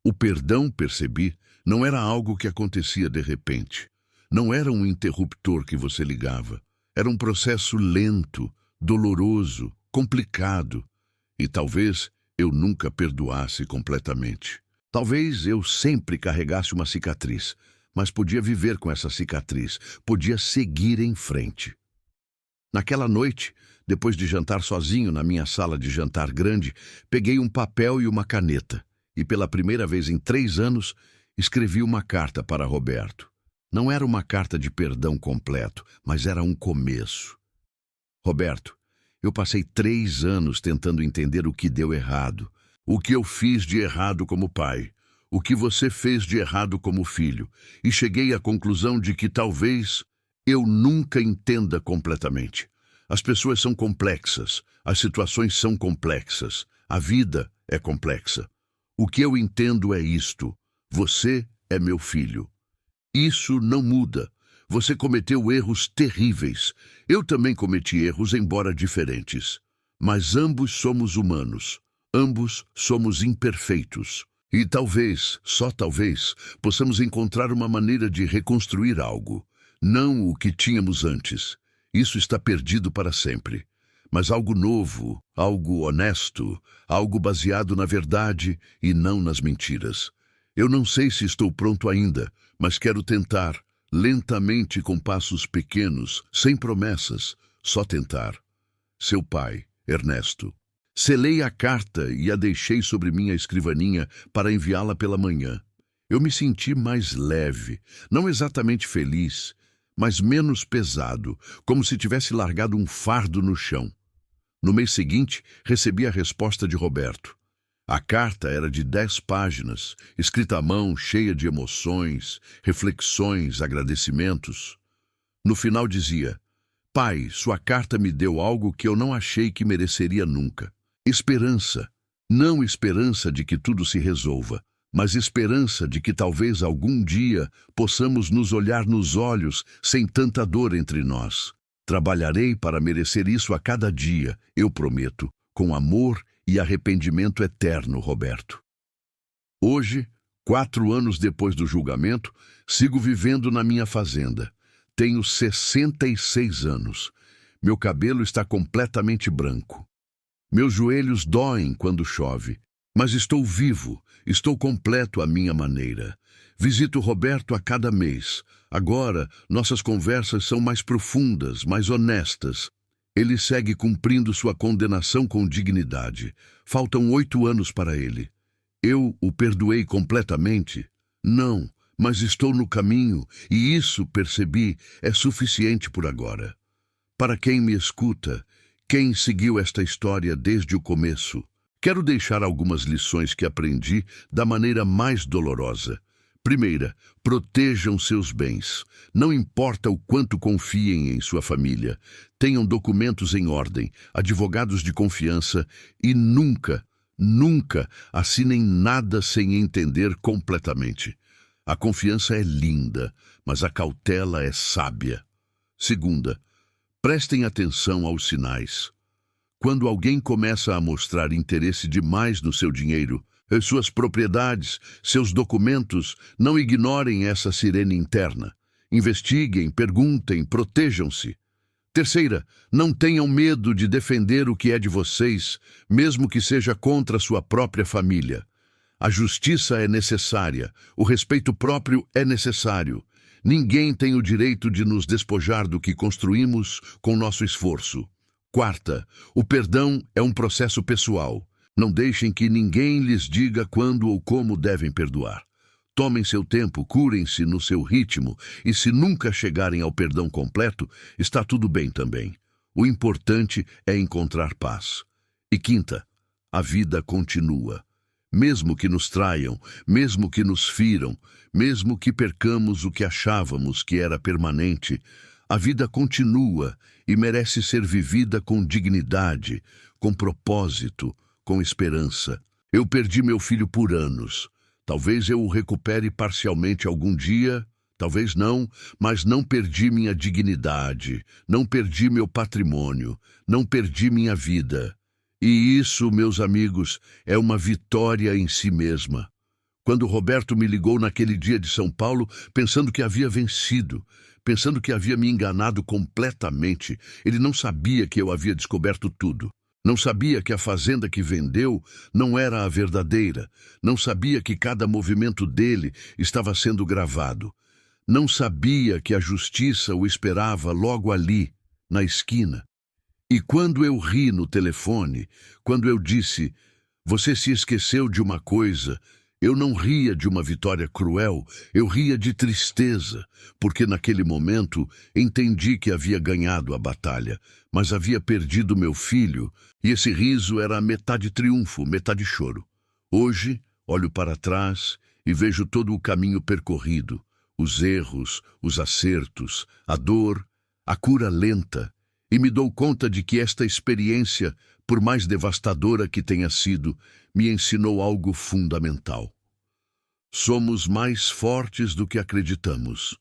O perdão, percebi, não era algo que acontecia de repente. Não era um interruptor que você ligava. Era um processo lento, doloroso, complicado. E talvez eu nunca perdoasse completamente. Talvez eu sempre carregasse uma cicatriz, mas podia viver com essa cicatriz, podia seguir em frente. Naquela noite, depois de jantar sozinho na minha sala de jantar grande, peguei um papel e uma caneta e, pela primeira vez em 3 anos, escrevi uma carta para Roberto. Não era uma carta de perdão completo, mas era um começo. Roberto, eu passei 3 anos tentando entender o que deu errado, o que eu fiz de errado como pai, o que você fez de errado como filho, e cheguei à conclusão de que talvez eu nunca entenda completamente. As pessoas são complexas, as situações são complexas, a vida é complexa. O que eu entendo é isto: você é meu filho. Isso não muda. Você cometeu erros terríveis. Eu também cometi erros, embora diferentes. Mas ambos somos humanos. Ambos somos imperfeitos. E talvez, só talvez, possamos encontrar uma maneira de reconstruir algo. Não o que tínhamos antes. Isso está perdido para sempre. Mas algo novo, algo honesto, algo baseado na verdade e não nas mentiras. Eu não sei se estou pronto ainda, mas quero tentar, lentamente com passos pequenos, sem promessas, só tentar. Seu pai, Ernesto. Selei a carta e a deixei sobre minha escrivaninha para enviá-la pela manhã. Eu me senti mais leve, não exatamente feliz, mas menos pesado, como se tivesse largado um fardo no chão. No mês seguinte, recebi a resposta de Roberto. A carta era de 10 páginas, escrita à mão, cheia de emoções, reflexões, agradecimentos. No final dizia: Pai, sua carta me deu algo que eu não achei que mereceria nunca. Esperança. Não esperança de que tudo se resolva, mas esperança de que talvez algum dia possamos nos olhar nos olhos sem tanta dor entre nós. Trabalharei para merecer isso a cada dia, eu prometo, com amor e arrependimento eterno, Roberto. Hoje, 4 anos depois do julgamento, sigo vivendo na minha fazenda. Tenho 66 anos. Meu cabelo está completamente branco. Meus joelhos doem quando chove, mas estou vivo, estou completo à minha maneira. Visito Roberto a cada mês. Agora, nossas conversas são mais profundas, mais honestas. Ele segue cumprindo sua condenação com dignidade. Faltam 8 anos para ele. Eu o perdoei completamente? Não, mas estou no caminho, e isso, percebi, é suficiente por agora. Para quem me escuta, quem seguiu esta história desde o começo, quero deixar algumas lições que aprendi da maneira mais dolorosa. Primeira, protejam seus bens. Não importa o quanto confiem em sua família. Tenham documentos em ordem, advogados de confiança e nunca assinem nada sem entender completamente. A confiança é linda, mas a cautela é sábia. Segunda, prestem atenção aos sinais. Quando alguém começa a mostrar interesse demais no seu dinheiro, suas propriedades, seus documentos, não ignorem essa sirene interna. Investiguem, perguntem, protejam-se. Terceira, não tenham medo de defender o que é de vocês, mesmo que seja contra sua própria família. A justiça é necessária, o respeito próprio é necessário. Ninguém tem o direito de nos despojar do que construímos com nosso esforço. Quarta, o perdão é um processo pessoal. Não deixem que ninguém lhes diga quando ou como devem perdoar. Tomem seu tempo, curem-se no seu ritmo, e se nunca chegarem ao perdão completo, está tudo bem também. O importante é encontrar paz. E quinta, a vida continua. Mesmo que nos traiam, mesmo que nos firam, mesmo que percamos o que achávamos que era permanente, a vida continua e merece ser vivida com dignidade, com propósito, com esperança. Eu perdi meu filho por anos. Talvez eu o recupere parcialmente algum dia, talvez não, mas não perdi minha dignidade, não perdi meu patrimônio, não perdi minha vida. E isso, meus amigos, é uma vitória em si mesma. Quando Roberto me ligou naquele dia de São Paulo, pensando que havia vencido, pensando que havia me enganado completamente, ele não sabia que eu havia descoberto tudo. Não sabia que a fazenda que vendeu não era a verdadeira. Não sabia que cada movimento dele estava sendo gravado. Não sabia que a justiça o esperava logo ali, na esquina. E quando eu ri no telefone, quando eu disse, você se esqueceu de uma coisa, eu não ria de uma vitória cruel, eu ria de tristeza, porque naquele momento entendi que havia ganhado a batalha, mas havia perdido meu filho, e esse riso era metade triunfo, metade choro. Hoje, olho para trás e vejo todo o caminho percorrido, os erros, os acertos, a dor, a cura lenta, e me dou conta de que esta experiência, por mais devastadora que tenha sido, me ensinou algo fundamental. Somos mais fortes do que acreditamos.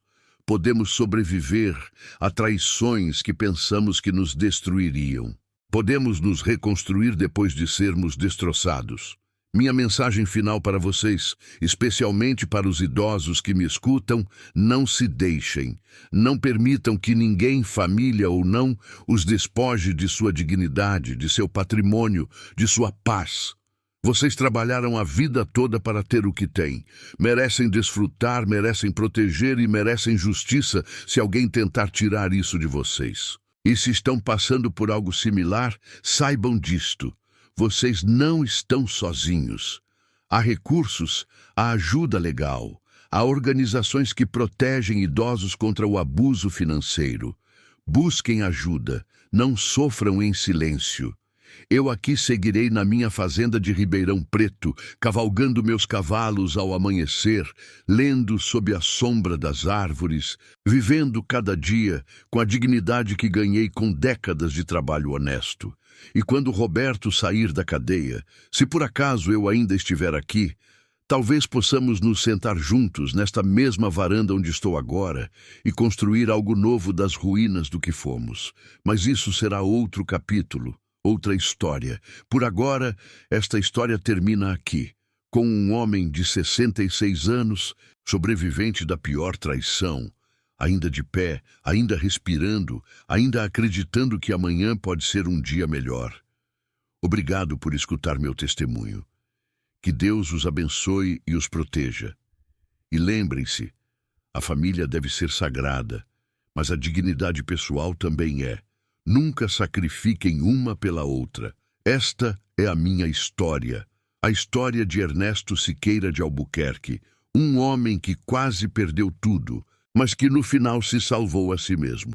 Podemos sobreviver a traições que pensamos que nos destruiriam. Podemos nos reconstruir depois de sermos destroçados. Minha mensagem final para vocês, especialmente para os idosos que me escutam, não se deixem. Não permitam que ninguém, família ou não, os despoje de sua dignidade, de seu patrimônio, de sua paz. Vocês trabalharam a vida toda para ter o que têm. Merecem desfrutar, merecem proteger e merecem justiça se alguém tentar tirar isso de vocês. E se estão passando por algo similar, saibam disto. Vocês não estão sozinhos. Há recursos, há ajuda legal, há organizações que protegem idosos contra o abuso financeiro. Busquem ajuda, não sofram em silêncio. Eu aqui seguirei na minha fazenda de Ribeirão Preto, cavalgando meus cavalos ao amanhecer, lendo sob a sombra das árvores, vivendo cada dia com a dignidade que ganhei com décadas de trabalho honesto. E quando Roberto sair da cadeia, se por acaso eu ainda estiver aqui, Talvez possamos nos sentar juntos nesta mesma varanda onde estou agora e construir algo novo das ruínas do que fomos. Mas isso será outro capítulo, outra história. Por agora, esta história termina aqui, com um homem de 66 anos, sobrevivente da pior traição, ainda de pé, ainda respirando, ainda acreditando que amanhã pode ser um dia melhor. Obrigado por escutar meu testemunho. Que Deus os abençoe e os proteja. E lembrem-se, a família deve ser sagrada, mas a dignidade pessoal também é. Nunca sacrifiquem uma pela outra. Esta é a minha história. A história de Ernesto Siqueira de Albuquerque, um homem que quase perdeu tudo, mas que no final se salvou a si mesmo.